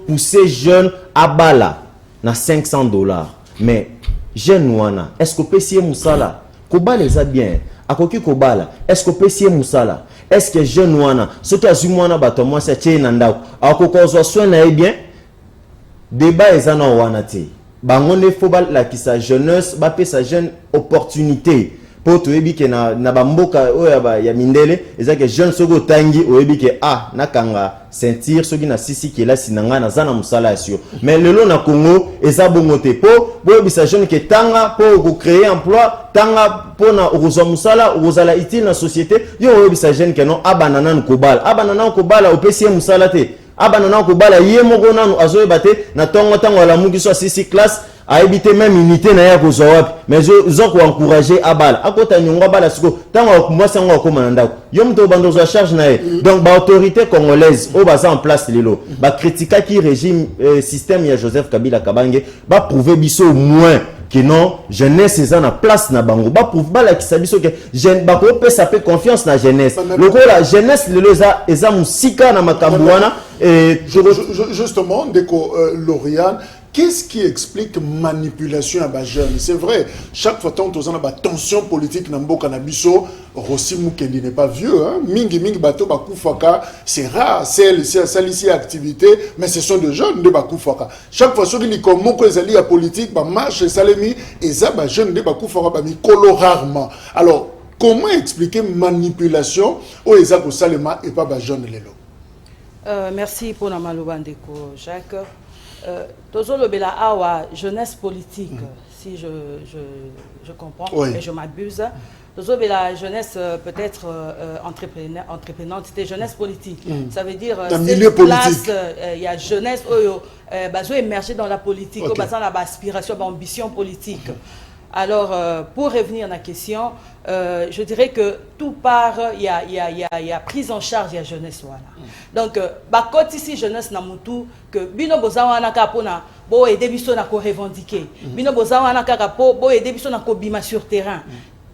pousser jeune à bala na $500. Mais jeune wana est-ce que pesier musala? Koba les a bien. Akoki kobala, est-ce que pesier musala? est-ce que jeune wana soki azwi mwana bato mwasi atie na ndako akokozwa soin na ye bien débat eza na wana te bango nde fo balakisa jeunesse bapesa jeune opportunité po toyebi ke na bamboka oyo ya mindele eza ke jeune soki otangi oyebi ke nakanga ceinture soki na sisi kelasi na ngai naza na mosala ya sio mais lelo na Congo eza bongo te po boyebisa jeune ke tanga po okocreye emploi tanga mpona okozwa mosala okozala utile na société yo oyebisa jeune ke non abana nanu kobala opesi ye mosala te abana nanu kobala ye moko nanu azoyeba te na ntango alamuki so asisi classe aibite même unité na ya kozwa wapi mais zo ko encourager abala akota nyongo abala siko tango mwasi ngo akoma na ndako yo mto bando za charge na ye donc ba autorité congolaise o baza en place lelo ba critiquer qui régime système ya Joseph Kabila Kabange ba prouver biso au moins que non jeunesse eza na place na bango ba prouver ba la kisabiso que jeune ba ko pesa pe confiance na jeunesse lokola jeunesse lelo eza musika na makambo wana et justement deko Lauriane. Qu'est-ce qui explique manipulation à jeunes? C'est vrai, chaque fois tant on a ba tension politique na mboka na biso, Rossi Mukendi n'est pas vieux, hein. Mingi bato bakufaka, c'est rare, c'est ici activité, mais ce sont des jeunes de bakufaka. Chaque fois sur les comme moko ezali ya politique, ba marche salemi et ça ba jeunes de bakufaka ba mikolo rarement. Alors, comment expliquer manipulation au ezako salema et pas ba jeunes lelo? Merci pour la malobandeko Jacques. Tozolo Bela Awa, jeunesse politique, si je comprends, mais je m'abuse. Tozolo Bela jeunesse peut-être entreprenante, c'était jeunesse politique. Ça veut dire milieu politique. Il y a jeunesse qui émerger dans la politique, qui a aspiration, ambition politique. Alors, pour revenir à la question, je dirais que tout part, il y a prise en charge de la jeunesse. Voilà. Donc, quand ici, jeunesse n'a mutu, que bino bozawa na kapona, bo et débiso na ko revendiquer. Bino bozawa na kapo, bo et débiso na ko bima sur terrain.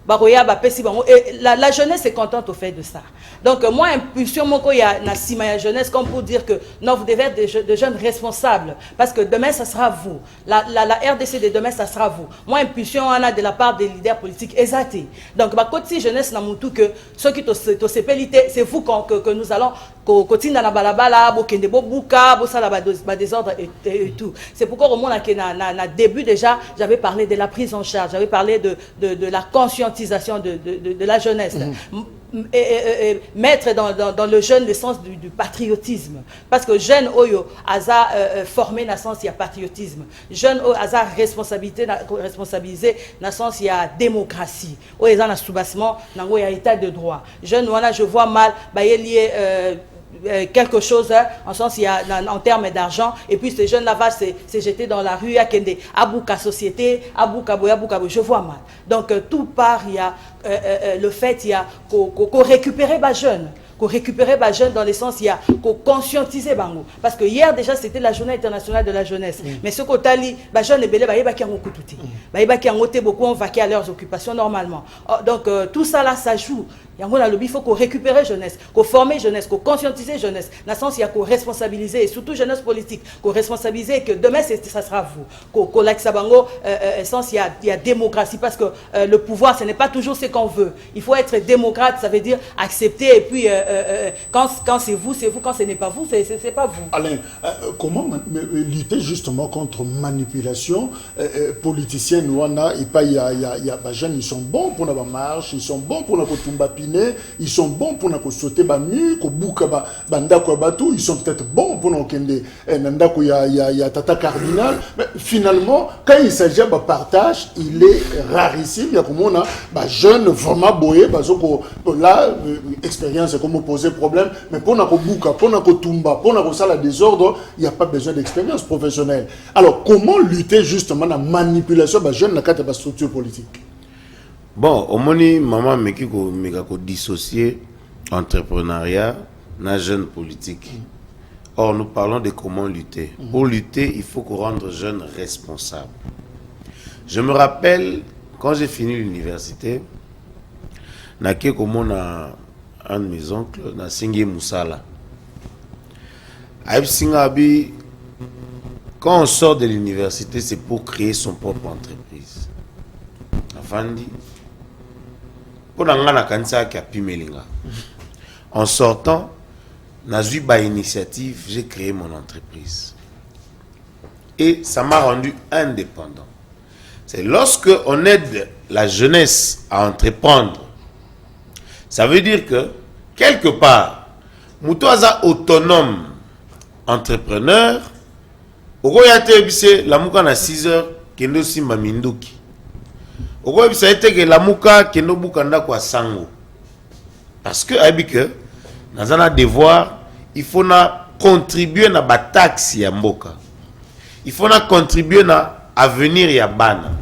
Et la jeunesse est contente au fait de ça. Donc, moi, impulsion, il y a la jeunesse comme pour dire que non, vous devez être des jeunes responsables. Parce que demain, ça sera vous. La RDC de demain, ça sera vous. Moi, impulsion, on a de la part des leaders politiques exactés. Donc, côté jeunesse, que ceux qui sont CPLité, c'est vous que nous allons continuer dans la balabala, désordre et tout. C'est pourquoi au moment début déjà, j'avais parlé de la prise en charge, j'avais parlé de la conscientisation de la jeunesse. Et mettre dans le jeune le sens du patriotisme. Parce que jeune oyo aza formé dans le sens il y a patriotisme. Jeune oyo aza responsabilisé dans le sens il y a démocratie. Oyo aza na soubassement dans il y a état de droit. Jeune voilà je vois mal lié quelque chose en sens il y a en termes d'argent et puis ces jeunes là va se jeter dans la rue à Kende Abouka société Abouka je vois mal donc tout part il y a le fait il y a qu'on récupérer les jeunes dans le sens il y a qu'on conscientiser bango parce que hier déjà c'était la journée internationale de la jeunesse mais ce que tali ba jeunes belé ba yeba ki ngo kututi ba yeba ki ngo te beaucoup on vaquer à leurs occupations normalement donc tout ça là ça joue il faut qu'on récupère jeunesse, qu'on forme jeunesse, qu'on conscientise jeunesse. Dans le sens, il y a qu'on responsabiliser, et surtout jeunesse politique, qu'on responsabiliser que demain, ça sera vous. Qu'on l'Axabango, sens, il y a démocratie, parce que le pouvoir, ce n'est pas toujours ce qu'on veut. Il faut être démocrate, ça veut dire accepter, et puis quand c'est vous, quand ce n'est pas vous, c'est pas vous. Alain, comment lutter justement contre manipulation politicienne, il y a des jeunes, ils sont bons pour la marche, ils sont bons pour la ils sont bons pour nous sauter banu, ko buka banda ko batu, ils sont peut-être bons pour nous kende nanda ko ya tata cardinal, mais finalement quand il s'agit de partage, il est rarissime. Il y a comme on a jeunes vraiment boyé bazoko là expérience comme poser problème, mais pour na ko buka, pour na ko tumba, pour na ko sala désordre, il n'y a pas besoin d'expérience professionnelle. Alors comment lutter justement la manipulation de jeunes dans la structure politique? Bon, au moins, maman me ko dissocier entrepreneuriat na jeune politique. Or, nous parlons de comment lutter. Pour lutter, il faut qu'on rende jeunes responsables. Je me rappelle, quand j'ai fini l'université, un de mes oncles, na Singi Moussala. Quand on sort de l'université, c'est pour créer son propre entreprise. en sortant, Nazui ba initiative, j'ai créé mon entreprise. Et ça m'a rendu indépendant. C'est lorsque on aide la jeunesse à entreprendre, ça veut dire que, quelque part, Moutouaza autonome entrepreneur, Ogoyate bise la muka na 6 heures, kendo simba minduki. Ogoyate bise ete la muka kendo bukanda kwa sango. Parce que, abike, dans un devoir, il faut contribuer à la taxe ya mboka. Il faut contribuer à l'avenir ya bana.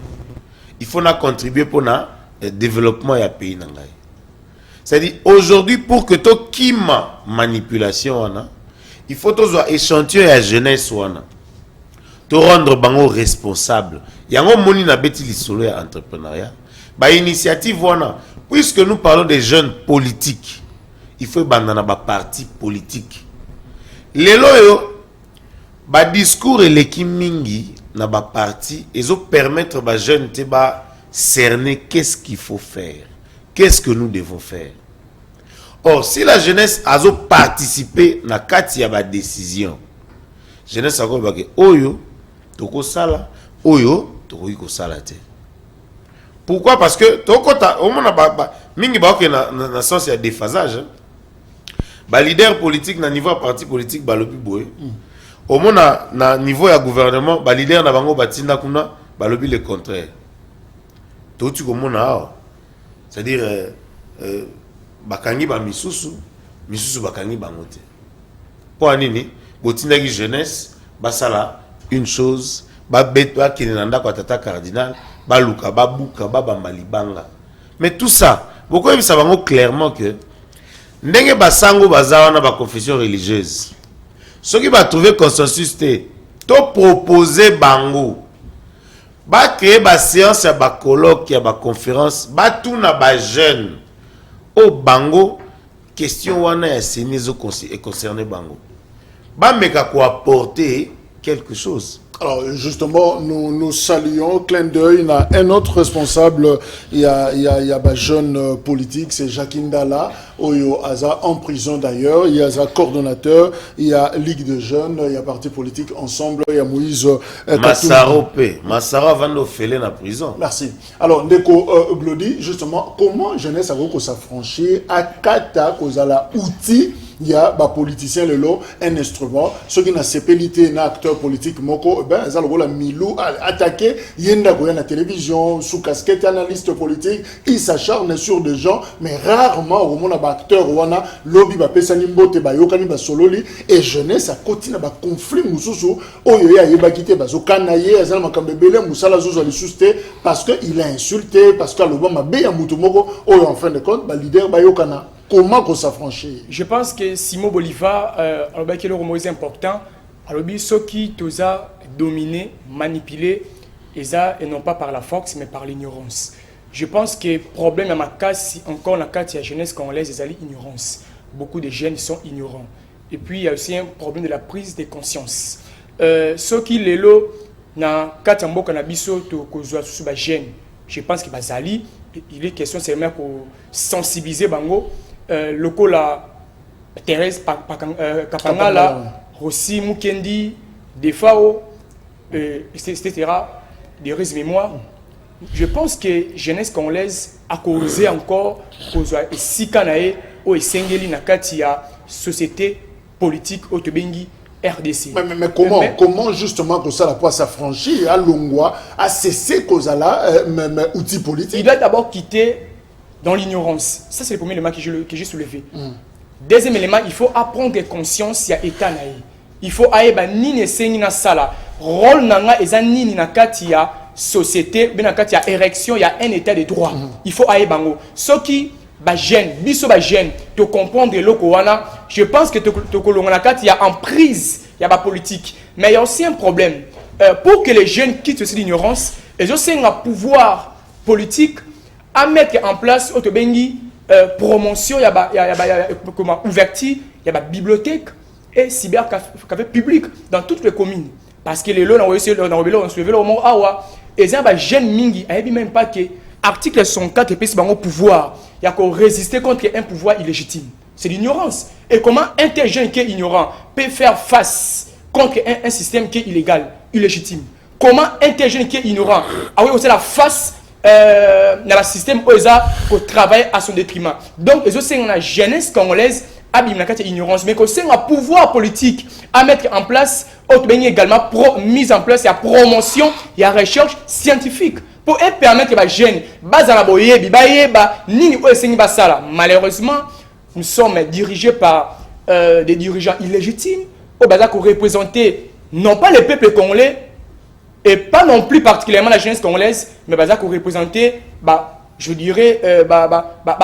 Il faut contribuer pour le développement ya pays nangay. C'est-à-dire, aujourd'hui, pour que tu kima manipulation, il faut que tu échantillon ya jeunesse wana. Te rendre bango responsable. Yango moni na beti lisolo ya entrepreneuriat. Ba initiative wana, puisque nous parlons des jeunes politiques, il faut bandana ba parti politique. Lelo yo ba discours eleki mingi na ba parti ezo permettre ba jeunes te ba cerner qu'est-ce qu'il faut faire, qu'est-ce que nous devons faire. Or si la jeunesse a participé na kati ya ba décision, jeunesse a ko ba ke oyo toko sala, oyo toko ko sala te. Pourquoi? Parce que toko ta au mona ba mingi ba ke na sens ya déphasage. Ba leader politique na niveau parti politique balobi boye. Au moins na niveau ya gouvernement ba leader na bango batinda kuna balobi le contraire. To tu komona c'est-à-dire bakangi ba misusu bakangi bango te. Pour nini botinda ki jeunesse basala une chose ba betwa kinenda kwa tata cardinal ba luka ba buka ba malibanga. Mais tout ça pourquoi ça bango clairement que ndenge basango bazawana ba confession religieuse. Ceux qui va trouver consensus te to proposer bango ba créer ba séance ya ba colloque ya ba conférence ba tuna ba jeune au bango question wana ya senizo concerné bango ba meka ko apporter quelque chose. Alors justement, nous saluons, clin d'œil, il y a un autre responsable, il y a un jeune politique, c'est Jacques Ndala, Oyo Aza, en prison d'ailleurs, il y a un coordonnateur, il y a Ligue de jeunes, il y a parti politique ensemble, il y a Moïse Massaro Vando Félé en prison. Merci. Alors, Ndeko Glody, justement, comment jeunesse a voulu s'affranchir à Kata, Kozala, outil, il y a des politiciens, un instrument, ceux qui n'ont pas un acteur politique, moko, ben, ils ont milou attaqué, il y a la télévision, sous casquette, analyste politique, ils s'acharnent sur des gens, mais rarement, au moins, acteur, wana, lobby, pesanimbo, tebayokani, sololi, et jeunesse, à côté, un conflit, moussou, oyoya, yebakite, kanaye, azal makambebele, moussala, zozo, les susté, parce qu'il a insulté, parce que l'obama, béya, moutumoko, oyo, en fin de compte, leader, bayokana. Comment qu'on s'affranchit? Je pense que Simon Bolivar, qui est le mot important, ceux qui t'ont dominé, manipulé, et non pas par la force, mais par l'ignorance. Je pense que le problème à ma casse, encore la carte de la jeunesse congolaise, c'est l'ignorance. Beaucoup de jeunes sont ignorants. Et puis il y a aussi un problème de la prise de conscience. Ceux qui les lots, na carte en canabiso, to kozwa sous ba jeune. Je pense que bazali, il est question seulement pour sensibiliser bango. Loko la Thérèse Kapangala, Rossi Mukendi, Defao, etc. Des mémoire. Je pense que jeunesse congolaise a causé encore et si kanae ou esengeli nakati ya société politique au Tebengi RDC. Mais comment justement que ça va s'affranchir à Longwa, à cesser Kozala, outil politique? Il doit d'abord quitter dans l'ignorance. Ça, c'est le premier élément que j'ai soulevé. Deuxième élément, il faut apprendre conscience ya état naï. Il faut aïeba nini sengi na sala. Rôle nanga eza nini na kati ya société, ben na kati ya érection, il y a un état de droit. Il faut aïeba ngo. Ce qui ba gêne, biso ba gêne, te comprendre loko wana, je pense que te kolonga na kati ya emprise, il y a ba politique. Mais il y a aussi un problème. Pour que les jeunes quittent aussi l'ignorance, ils ont aussi un pouvoir politique à mettre en place au Bengi promotion, il y a ouverture, il y a bibliothèque et cybercafé public dans toutes les communes. Parce que les lois on se levé au mot awa et ça va jeune mingi et même pas que article 104 et puis c'est au pouvoir, il y a qu'on résister contre un pouvoir illégitime. C'est l'ignorance. Et comment un tel jeune qui est ignorant peut faire face contre un système qui est illégal, illégitime? Comment un tel jeune qui est ignorant a aussi la face dans le système où il a travailler à son détriment? Donc, c'est la jeunesse congolaise a ignorance, mais que c'est un pouvoir politique à mettre en place, également mise en place, il y a promotion, il y a recherche scientifique pour permettre que les jeunes, malheureusement, nous sommes dirigés par des dirigeants illégitimes qui représentent non pas le peuple congolais et pas non plus particulièrement la jeunesse congolaise, mais qui représentent, je dirais,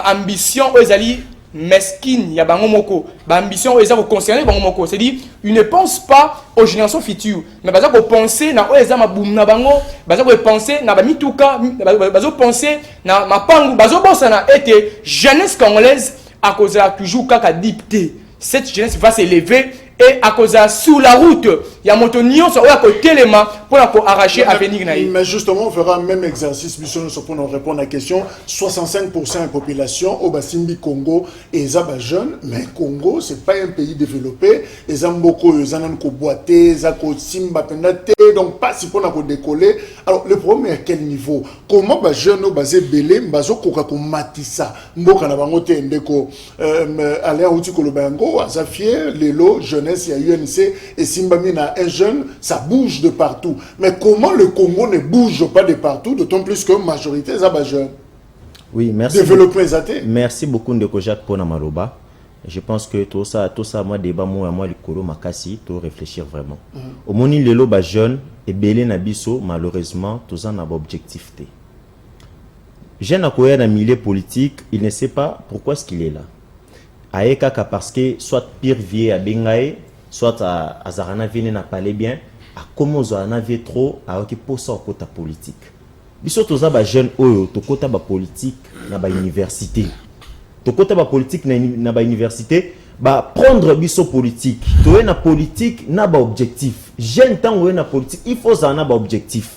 ambition aux alliés mesquine, il y a bangomoko, ambition aux alliés concernés bangomoko. C'est-à-dire, ils ne pensent pas aux générations futures, mais ils pensent na oeza maboum na bango, ils pensent na bamituka, ils pensent na mapangu, ils pensent na été jeunesse congolaise à cause de toujours kaka dicté. Cette jeunesse va s'élever et à cause de sous la route, il y a motonio sur à côté les mains pour arracher à venir. Mais justement, on fera le même exercice pour nous répondre à la question. 65% de la population au Basimbi Congo et Zaba jeunes, mais Congo c'est pas un pays développé. Et Zamboko, Zananko boité, Zako Simba Pendate, donc pas si pour nous décoller. Alors le problème est à quel niveau? Comment les jeunes basé belé, baso koka ko matissa, mboka na bango te ndeko aller à outi kolobango, Azafie, Lelo, jeunesse, il y a UNC et Simbamina, un jeune, ça bouge de partout. Mais comment le Congo ne bouge pas de partout, d'autant plus que la majorité est jeunes? Oui, merci. Développer merci beaucoup Ndeko Jacques pour Namaloba. Je pense que tout ça, moi débat moi le colo makasi, tout réfléchir vraiment. Au moni lelo ba jeune et belé na biso malheureusement tous en ab objectif té. Jeune a koya na milieu politique, il ne sait pas pourquoi est-ce qu'il est là. Aeka parce que soit pire vie à Bengae, soit à Zarana vene n'a pas les bien, à comment Zarana vie trop à qui posa au côté politique. Biso toza ba jeune oyo to côté ba politique na ba université. To côté ba politique na ba université ba prendre biso politique. To na politique na ba objectif. Jeune tant na politique, il faut ça na ba objectif.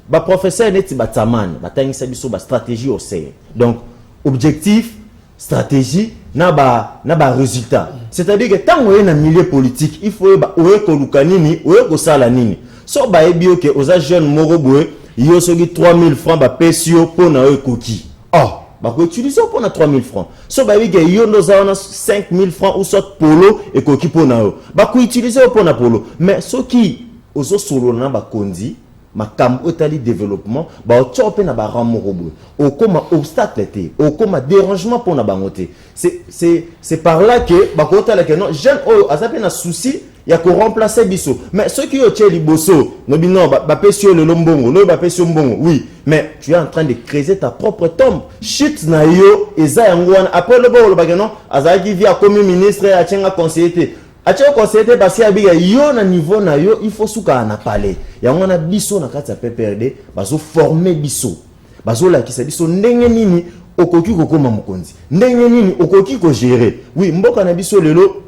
Ba professeur neti ba taman, ba tangisa biso ba stratégie au sein. Donc objectif, stratégie na ba résultat. C'est-à-dire que tant on est dans milieu politique, il faut ba oye ko lukanini, oye ko sala nini. So ba ebio ke oza jeune morobwe, yo sogi 3000 francs ba pesio pour na oye koki. Ah, ba ko utiliser pour na 3000 francs. So ba ebio yo noza na 5000 francs ou soit polo et koki pour na yo. Ba ko utiliser pour na polo. Mais so ki ozo solo na ba kondi makam otali développement ba otchope na ba ramorobo o comme obstacle té o comme dérangement pour na bangoté c'est par là que ba ko otala que non jeune o azape na souci ya ko remplacer biso mais ceux qui otie liboso no bino ba pesio le lombongo no ba pesio mbongo oui mais tu es en train de creuser ta propre tombe shit na yo eza yangwana après le bo le bagano azaki via comme ministre a tchenga conseiller Acha conseiller parce que yo na niveau na yo il faut souka na parler ya ngona biso na kati ya PPRD bazo former biso bazo la kisa biso ndenge nini okoki kokoma mokonzi ndenge nini okoki ko gérer oui mboka na biso lelo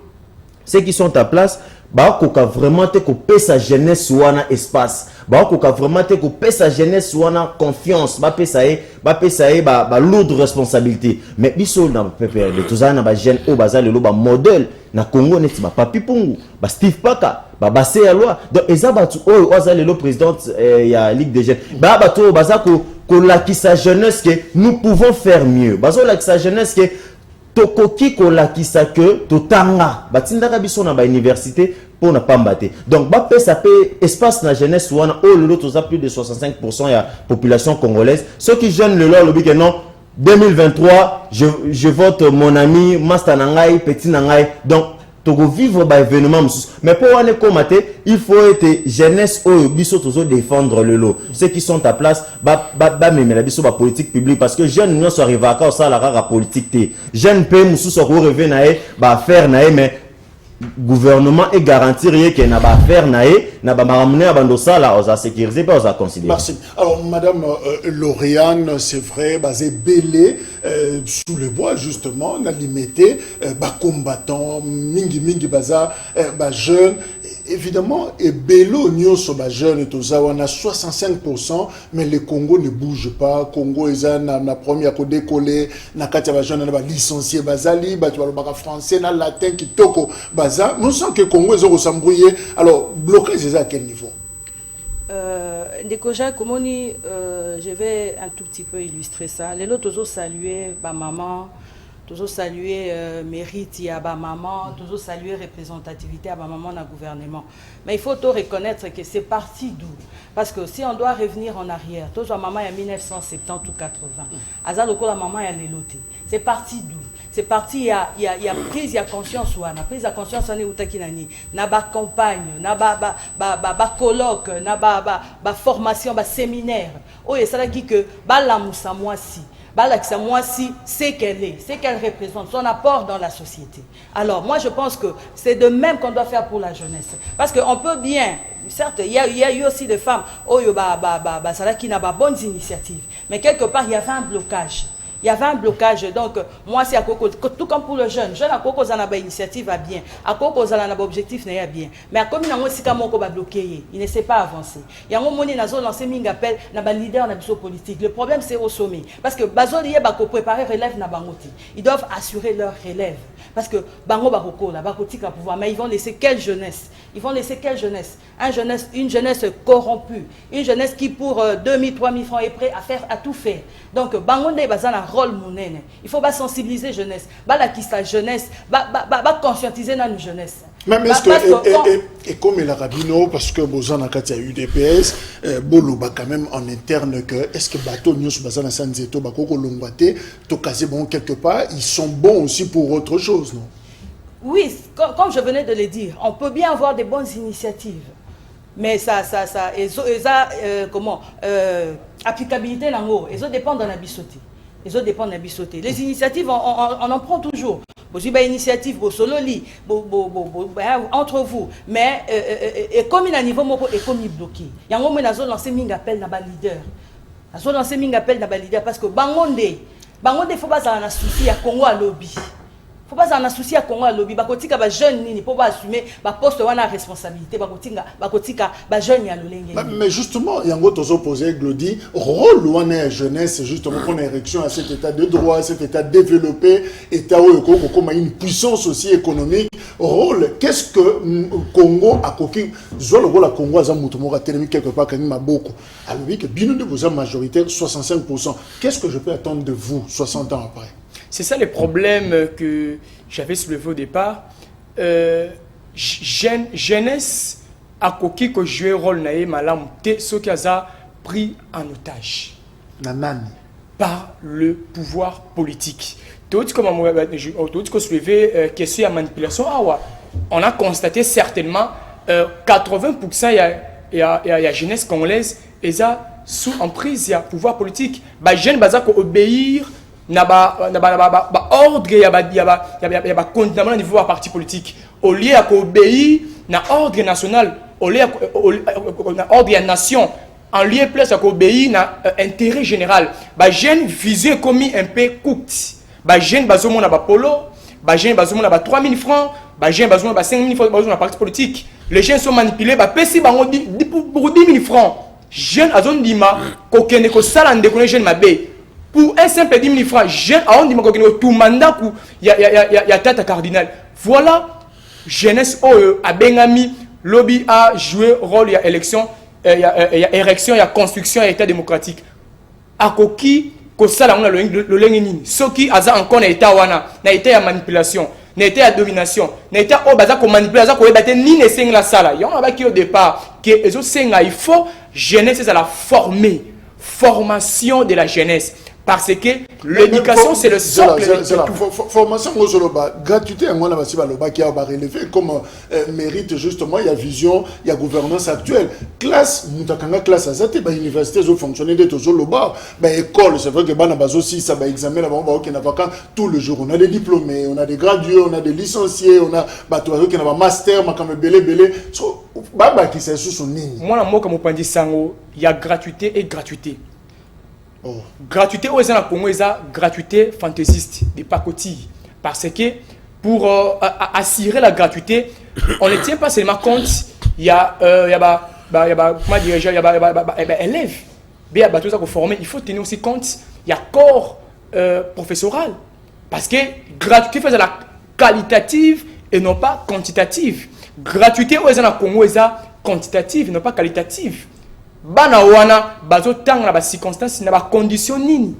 ceux qui sont à place ba koka vraiment te ko pesa jeunesse wana espace ba koka vraiment te ko pesa jeunesse wana confiance ba pesa ba lourde responsabilité mais biso na PPRD tozana ba jeune o bazali lo ba modèle na Congo neti ba Papi Pungu ba Steve Paka ba Basse ya loi donc ezabatu o azali le président ya Ligue des jeunes ba bato bazako ko lakisa jeunesse que nous pouvons faire mieux bazo lakisa jeunesse que tokoki ko lakisa que totanga batindaka biso na ba université pour na pambate donc ba pesa pe espace na jeunesse wana o lelo toza plus de 65% ya population congolaise ceux qui jeune le lobi que non 2023 je vote mon ami Master Nangai Petit Nangai donc togo vivre ba événement mais pour wane komaté il faut être jeunesse o biso tozo défendre le lot ceux qui sont à place ba memela biso ba politique publique parce que jeune non so arriva ka ça la rara politique té jeune pe musu so ko revenir na e ba faire na e mais gouvernement et garantir que na ba faire naé na ba maramune abando sala oza sécuriser pas oza considérer. Merci. Alors madame Lauriane, c'est vrai basé belé sous le bois justement na limité ba combattant mingi baza ba jeune évidemment, et Bello, Nyonso, jeune, et tout ça, on a 65%, mais le Congo ne bouge pas. Congo, ils ont la première à décoller, na katia jeune, on a licencié Bazali, tu vas français, na latin, qui toko, baza. Nous sens que Congo, ils ont s'embrouillé. Alors, blocage, c'est à quel niveau? Déjà, je vais un tout petit peu illustrer ça. Les autres, toujours saluer ma maman, toujours saluer mérite à ma maman, toujours saluer représentativité à ma maman dans le gouvernement. Mais il faut tout reconnaître que c'est parti d'où? Parce que si on doit revenir en arrière, toujours maman il y a 1970 ou 80, Azaloko la maman il y a l'éloté. C'est parti d'où? C'est parti, il y a prise, il y a conscience, ou na prise de conscience, on est où takinani, na ba campagne, na ba colloque, na ba formation, ba séminaire. Oh, et ça dit que ba la moussa moi si. Moi si c'est qu'elle est, c'est qu'elle représente, son apport dans la société. Alors moi je pense que c'est de même qu'on doit faire pour la jeunesse. Parce qu'on peut bien, certes il y a eu aussi des femmes, qui n'ont pas de bonnes initiatives, mais quelque part il y avait un blocage. Il y avait un blocage, donc moi c'est à Coco, tout comme pour le jeune à Coco Zanaba initiative va bien, à Coco Zanaba objectif n'est bien, mais à comme il y a un sika moko va bloquer, il ne sait pas avancer. Il y a un moment où on lancé ming appel na ba leader na biso politique. Le problème c'est au sommet, parce que bazoli ba ko préparer relève na bangoti. Ils doivent assurer leur relève, parce que bango ba koko la ba kotika pouvoir, mais ils vont laisser quelle jeunesse? Ils vont laisser quelle jeunesse? Une jeunesse corrompue, une jeunesse qui pour 2000, 3000 francs est prêt à tout faire. Donc bangonde bazana rôle monene. Il faut sensibiliser jeunesse, la jeunesse, conscientiser notre jeunesse. Même est-ce que, et comme il a rabino, parce que Bozan a eu UDPS, Bolo quand même en interne que est-ce que bateau news Bazana Sanzeto Bakoko Longwate, Tokazé bon quelque part, ils sont bons aussi pour autre chose, non? Oui, comme je venais de le dire, on peut bien avoir des bonnes initiatives, mais applicabilité dans l'eau, ils dépendent de la bissoté. Les autres dépendent de la bissoté. Les initiatives, on en prend toujours. Vous avez une initiative, entre vous, mais et comme il y a un niveau et comme il est bloqué. Il y a un moment où on a lancé un appel à leader. On a lancé un appel à leader parce que Bangonde, il faut pas un souci à Congo à lobby. Il ne faut pas en associer à Congo à lobby. Il faut jeune ni pour assumer la poste ou la responsabilité. Il jeune mais justement, il y a un autre opposé, Glody, rôle ou la jeunesse, justement, pour une érection à cet état de droit, cet état développé, état où il y a une puissance aussi économique. Rôle, qu'est-ce que Congo a coquille? Le rôle à Congo a moutoumora télémique quelque part quand même a beaucoup. Alors, oui, que bien de vous êtes majoritaire, 65%. Qu'est-ce que je peux attendre de vous 60 ans après? C'est ça le problème que j'avais soulevé au départ. Jeunesse a coquille que jouer rôle naïe malam ce qui a pris en otage par le pouvoir politique. Tout comme on soulevé question de manipulation, on a constaté certainement 80% il y a jeunesse congolaise et ça sous emprise il y a pouvoir politique. Bah jeune baza ko obéir na ordre il y a condamnement au niveau du parti politique au lieu à obéir na ordre national au lieu na ordre de nation en lieu place à obéir na intérêt général ba jeune visé commis un peu coûte ba jeune bazomo na ba polo ba jeune bazomo na ba 3000 francs ba jeune bazomo na ba 5000 francs bazomo na parti politique les jeunes sont manipulés ba pesi bango pour 10 000 francs jeune azon dima ko kende ko sala ndeko jeune mabe. Pour un simple 10 000 francs, jeune, tout mandat, il y a tête cardinal. Voilà, jeunesse, a Bengami, lobby a joué rôle, il y a élection, il y a érection, il y a construction, il y a état démocratique. A koki, ko sala on a le lengini. Ce qui a encore état wana, na été à manipulation, na été à domination, na été au bazar ko manipulation, ko ebate ni ne seng la sala. Il y en a qui au départ, que les autres senga, il faut jeunesse c'est à la former, formation de la jeunesse. Parce que l'éducation, c'est le socle de tout. Formation, gratuité, qui a relevé comme mérite justement, il y a vision, il y a gouvernance actuelle. Classe, classe, université, fonctionner de toujours le bas. École, c'est vrai que aussi, ça va examiner tout le jour. On a des diplômés, on a des gradués, on a des licenciés, on a des master, belé. Qui c'est sous son ligne. Moi, il y a gratuité et gratuité. Gratuité aux Congo, gratuité fantaisiste des pacotilles. Parce que pour assurer la gratuité, on ne tient pas seulement compte il y a comment dirais-je, il y a élèves, il y a tout ça qu'on former. Il faut tenir aussi compte, il y a corps professoral. Parce que gratuité fait la qualitative et non pas quantitative. Gratuité au Congo est quantitative et non pas qualitative. Bana wana bazo tang na ba circonstances na ba conditions nini.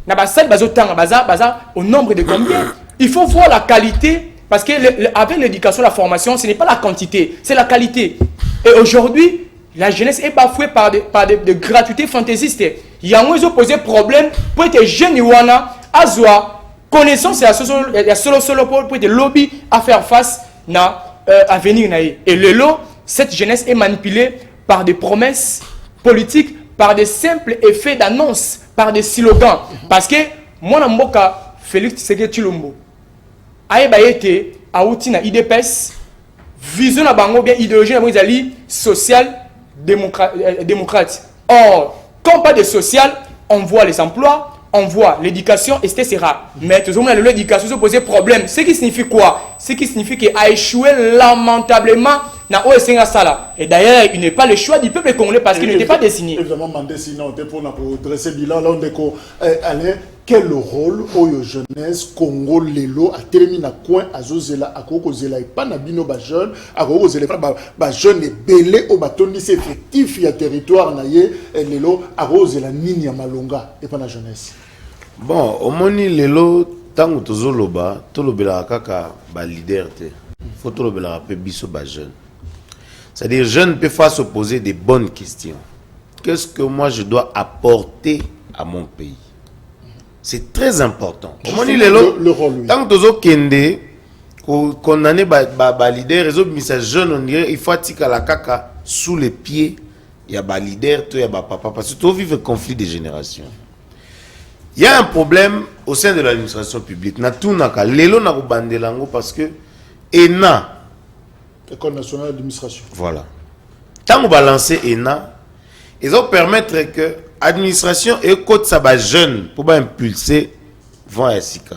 Na ba salle bazo tang baza au nombre de combien. Il faut voir la qualité parce que avec l'éducation, la formation, ce n'est pas la quantité, c'est la qualité. Et aujourd'hui, la jeunesse est bafouée par des gratuités fantaisistes. Il y a un posé problème pour être jeune wana azwa connaissance et la solo pour être lobby à faire face à venir. Et le lot, cette jeunesse est manipulée par des promesses politiques, par des simples effets d'annonce, par des slogans. Parce que moi, Mboka Félix Tshisekedi Tshilombo, aïe été à outil na IDPS, vision na bango bien idéologie na bonzali social démocrate. Or, comme pas de social, on voit les emplois, on voit l'éducation, etc. Mais tout le monde a l'éducation se poser problème. Ce qui signifie quoi? Ce qui signifie qu'il a échoué lamentablement dans OSNA Sala. Et d'ailleurs, il n'est pas le choix du peuple congolais parce qu'il n'était pas désigné. Évidemment, mandé sinon, pour dresser bilan, là, on est Alain, quel rôle aux jeunesse Congo Lelo a terminé à coin à Zozela, à Kokozela, et pas Nabino Bajeune, à Kokozela, Bajeune et Belé, au bâton, c'est effectif, il y a territoire, Naye, et Lelo, à Kokozela, Nini, à Malonga, et pas la jeunesse. Bon, au moni Lelo, tant que Tozoloba, Tolobela Kaka, ba leader, faut Tolobela rappeler Bisso Bajeune. C'est-à-dire, jeune peut faire se poser des bonnes questions. Qu'est-ce que moi je dois apporter à mon pays? C'est très important. Le rôle, oui. Tant que tu kende, condamné par leader, les jeunes, on dirait, il faut attirer la caca sous les pieds. Il y a des leader, il y a des papa. Parce que tu vis un conflit de génération. Il y a un problème au sein de l'administration publique. Parce que ENA, École nationale d'administration. voilà. Tant qu'on va lancer ENA, ils vont permettre que l'administration et côté ça va jeune pour impulser vont à Sika.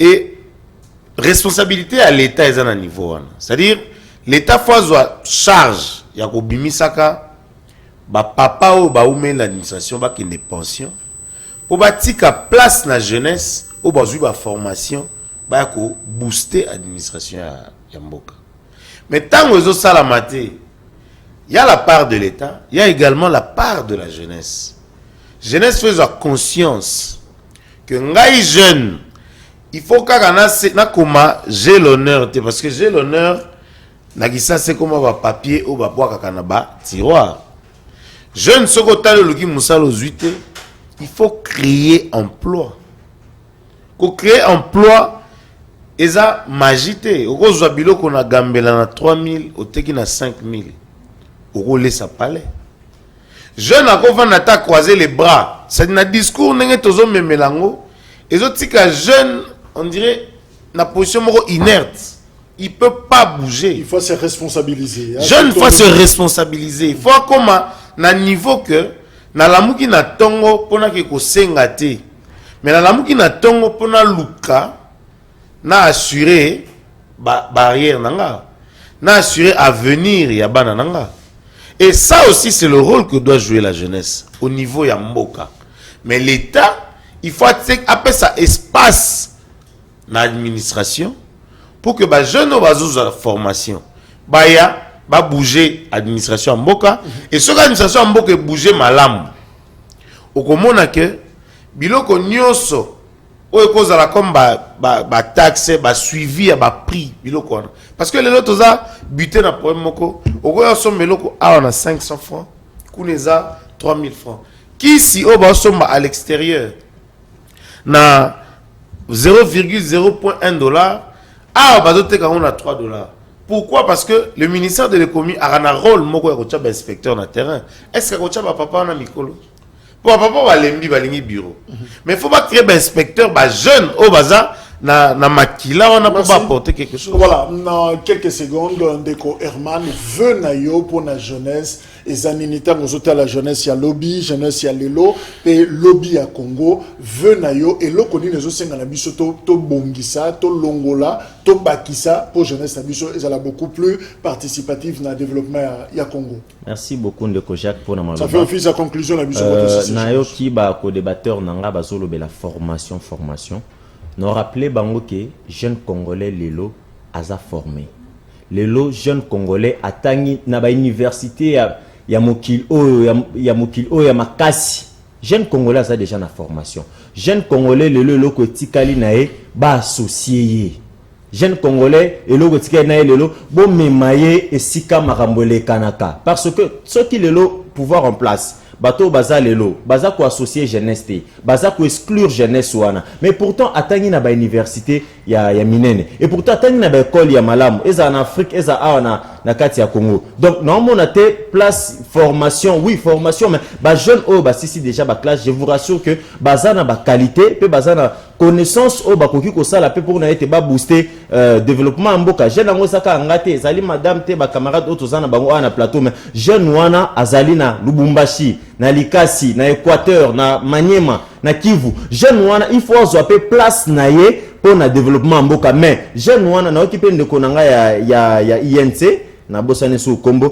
Et responsabilité à l'État est à un niveau. C'est-à-dire, l'État faut charge. Il y a Bimisaka, papa ou l'administration qui a des pensions. Pour bâtir place la jeunesse, ou la formation, pour booster l'administration à Yamboka. Mais tant que ça la maté, il y a la part de l'État, il y a également la part de la jeunesse. Jeunesse fait conscience que ngai jeune, il faut que j'ai l'honneur, parce que j'ai l'honneur, c'est comme un papier ou un tiroir. Jeune, ce que il faut créer emploi. Pour créer emploi, il y a magité. Au gros Zabilo qu'on a gambela na 3000, au teki na 5000. Au gros laisse palais. Jeune a qu'on croiser les bras. C'est un discours n'est tozo memelango. Et autres jeune, on dirait, na position inerte. Il peut pas bouger. Il faut se responsabiliser. Jeune faut se responsabiliser. Il faut comme na niveau que na lamuki na tongo pona ke ko sengate. Mais na lamuki na tongo pona luka na assurer barrière nanga. Na assurer avenir ya bana nanga. Et ça aussi c'est le rôle que doit jouer la jeunesse au niveau ya mboka. Mais l'État, il faut appeler ça espace na administration pour que les jeunes aient la formation. Ba bouger administration mboka et ce l'administration mboka bouger malam. Au komona que biloko nyonso o ekozala comme ba taxe ba suivi ba prix biloko parce que les autres a buté na problème moko o sombe loko a on a 500 francs kuneza 3000 francs qui si o ba somba à l'extérieur na 0,0.1 $. Ah, on a 3 $. Pourquoi? Parce que le ministère de l'économie a un rôle de inspecteur dans le terrain. Est-ce que papa a un micro? Pour papa va lembi balingi bureau. Mais il faut pas créer un inspecteur jeune au bazar na makila on a pas apporter quelque chose. Voilà, dans quelques secondes, Ndeko Herman veut nayo pour la jeunesse. Et Zaninita, nous autres à la jeunesse, il y a lobby, jeunesse, il y a l'élo, et lobby à Congo, veut nayo, et l'eau connaît les autres, c'est un biso, to bongisa, to longola, to bakisa, pour jeunesse, biso, et ça a beaucoup plus participatif dans le développement à Congo. Merci beaucoup, Ndeko Jacques, pour notre Ça fait office à conclusion, la biso. Nayo qui ba co-débatteur nanga bazolo la formation. Nous rappelez bango que jeunes Congolais lelo aza formé. Lelo jeunes Congolais atangi na ba université ya mokil o ya makasi. Jeunes Congolais aza déjà na formation. Jeunes Congolais lelo loko tikali nae ba associé. Jeunes Congolais lelo tikali nae lelo bo memaye esika marambole kanaka parce que ceux qui lelo pouvoir en place bateau baza lelo baza ko associer jeunesse te baza ko exclure jeunesse wana mais pourtant atangi na ba université ya minene et pourtant atangi na ba école ya malamu eza en Afrique eza awana na kati ya Congo donc normalement on a te place formation oui formation mais ba jeune oh ba si déjà ba classe je vous rassure que baza na ba qualité pe baza na connaissance oh ba koki ko sala pe pour na été ba booster développement mboka jeune ngo saka ngate ezali madame te ba camarade autres na bango na plateau mais jeune wana azali na Lubumbashi na Likasi na Équateur na Maniema na Kivu jeune wana il faut avoir place na ye pour na développement mboka mais jeune wana na okipe ndeko nanga ya INC na bosane sou combo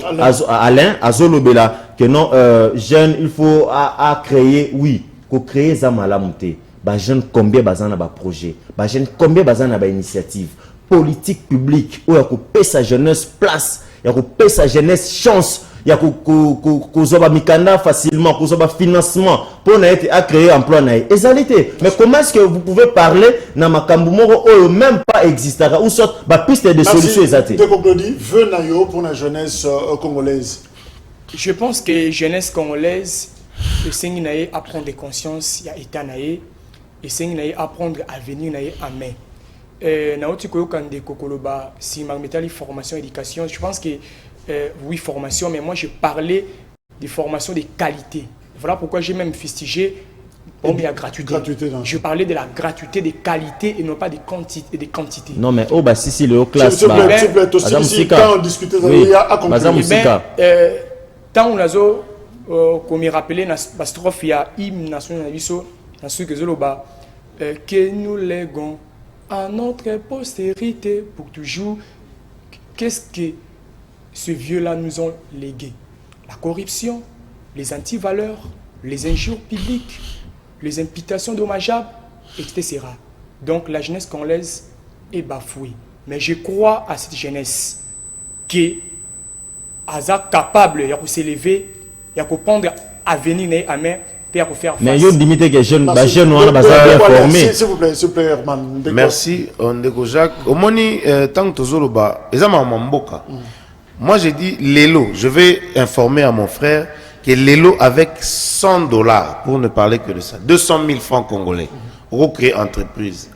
Alain azolobela que non jeune il faut à créer oui ko créer za malamuté ba jeune combien bazana ba projet ba jeune combien bazana ba initiative politique publique ou ya ko pesa jeunesse place ya ko pesa jeunesse chance ya kozoba mikanda facilement kozoba financement pour na être à créer emploi na ezalité mais comment est-ce que vous pouvez parler na makambu moko o même pas existera ou soit ba piste de solution ezate de conclure veut nayo pour la jeunesse congolaise. Je pense que jeunesse congolaise le sengi naé apprendre des conscience ya état naé et sengi naé apprendre à venir naé en main na oti koyoka ndeko koloba si magmetali formation éducation je pense que oui, formation, mais moi je parlais de formation de qualité. Voilà pourquoi j'ai même fustigé la gratuité. Je parlais de la gratuité, de qualité et non pas de quantité. Non, mais bah si le haut classe. S'il vous plaît, quand on discutait, il y a tant on a comme il rappelait, la strophe, il y a hymne national, que nous léguons à notre postérité pour toujours. Qu'est-ce que ce vieux-là nous ont légué? La corruption, les antivaleurs, les injures publiques, les imputations dommageables, etc. Donc la jeunesse congolaise est bafouée. Mais je crois à cette jeunesse qui est capable de s'élever, de prendre à venir à main, et à faire face. Mais il y a limité que jeune, jeune, on a bien formé. S'il vous plaît, Herman. Merci, Ndeko Jacques. Au moni, tant que Tozoloba, ezama mamboka. Moi, j'ai dit Lélo. Je vais informer à mon frère que Lélo, avec $100, pour ne parler que de ça, 200 000 francs congolais, recréer entreprise.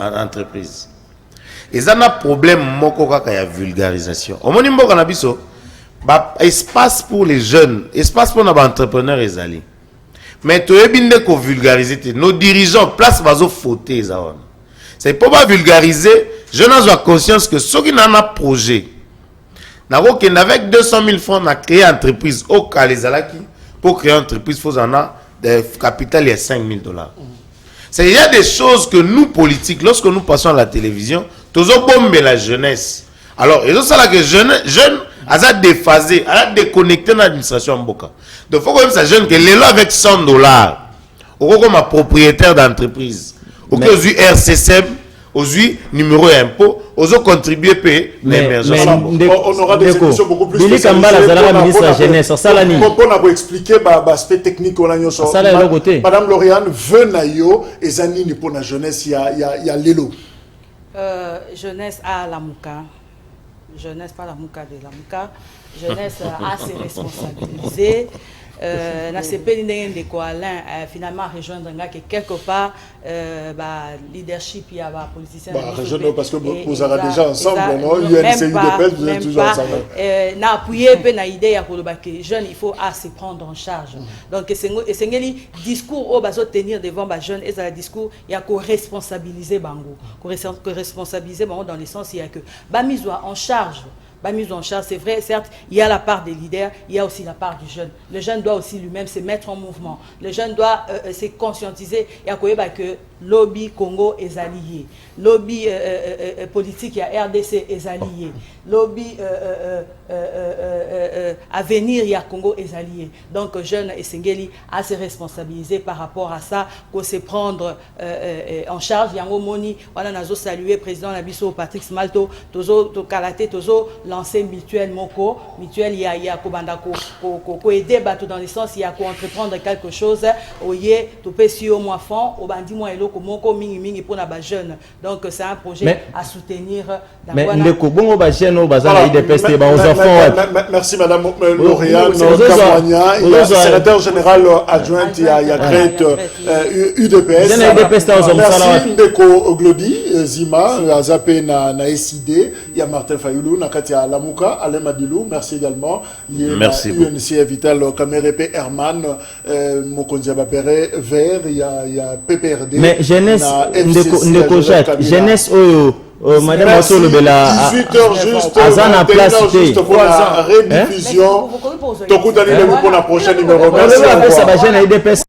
Et ça n'a problème, moko kaka ya vulgarisation. Au moni mboka na biso, espace pour les jeunes, espace pour les entrepreneurs et ali. Mais tu es bien de vulgariser. Nos dirigeants, place bazo fauté. C'est pour pas vulgariser. Je n'ai conscience que ceux qui n'ont pas projet, avec 200 000 francs, on a créé une entreprise au Kalizalaki. Pour créer une entreprise, il faut en avoir des capital à $5 000. Il y a des choses que nous, politiques, lorsque nous passons à la télévision, tous bomber la jeunesse. Alors, et c'est là que jeunes, à déphasé, à déconnecter de l'administration en Boka. Donc, il faut que ça jeune que les lois avec $100, au comme propriétaire d'entreprise, au cas où RCCM, aux numéro impôt, aux autres contribuer payer l'émergence. On aura des émissions beaucoup plus spécialisées. Ministre de la Jeunesse, pour expliquer l'aspect technique. Madame Lauriane, venez et Zanini pour la jeunesse, il y a l'élo. Jeunesse à la Mouka. Jeunesse, pas la Mouka de la Mouka. Jeunesse à se responsabiliser. na sepeli ndenge ndeko Alain finalement rejoindre nga que quelque part leadership il y a ba politicien rejoindre parce que vous avez déjà ensemble non UNC UDPS vous êtes toujours ensemble na appuyer pe na idée ya koloba que jeune il faut se prendre en charge donc esengeli discours au bazo tenir devant ba jeune et ça discours il y a ko responsabiliser bango ko responsabiliser bango dans le sens il y a que ba mise en charge. Mise en charge, c'est vrai, certes, il y a la part des leaders, il y a aussi la part du jeune. Le jeune doit aussi lui-même se mettre en mouvement. Le jeune doit se conscientiser. Il y a que lobby Congo est allié. Lobby politique, il y a RDC est allié. Lobby avenir, il y a Congo est allié. Donc, jeune et Sengeli a se responsabiliser par rapport à ça, pour se prendre en charge. Il y a un moni, on a salué président Nabiso Patrick Smalto, Tozo Kalate, Tozo lancer mutuelle moko mutuelle il y a kobanda ko aider bato dans le sens il y a ko entreprendre quelque chose oye to pesi au moins fond au bandi moi eloko moko mingi pour na ba jeune donc c'est un projet à soutenir mais ndeko bongo ba jeune au bazana IDPS ba aux enfants merci madame Lauriane Kamwanya il y a secrétaire général adjoint il y a Grete UDPS merci ndeko Glody Zima Azapé na SID il y a Martin Fayulu na Katia Lamuka, Alain Madilou, merci également. Merci beaucoup. UNC Vital Kamerepe Herman, Mokonzi Babere, Vert, il y a PPRD. Mais jeunesse, jeunesse, madame Otolo Bela, 18h juste, Azana place juste pour la rediffusion. Tokutani pour la prochaine numéro. Merci.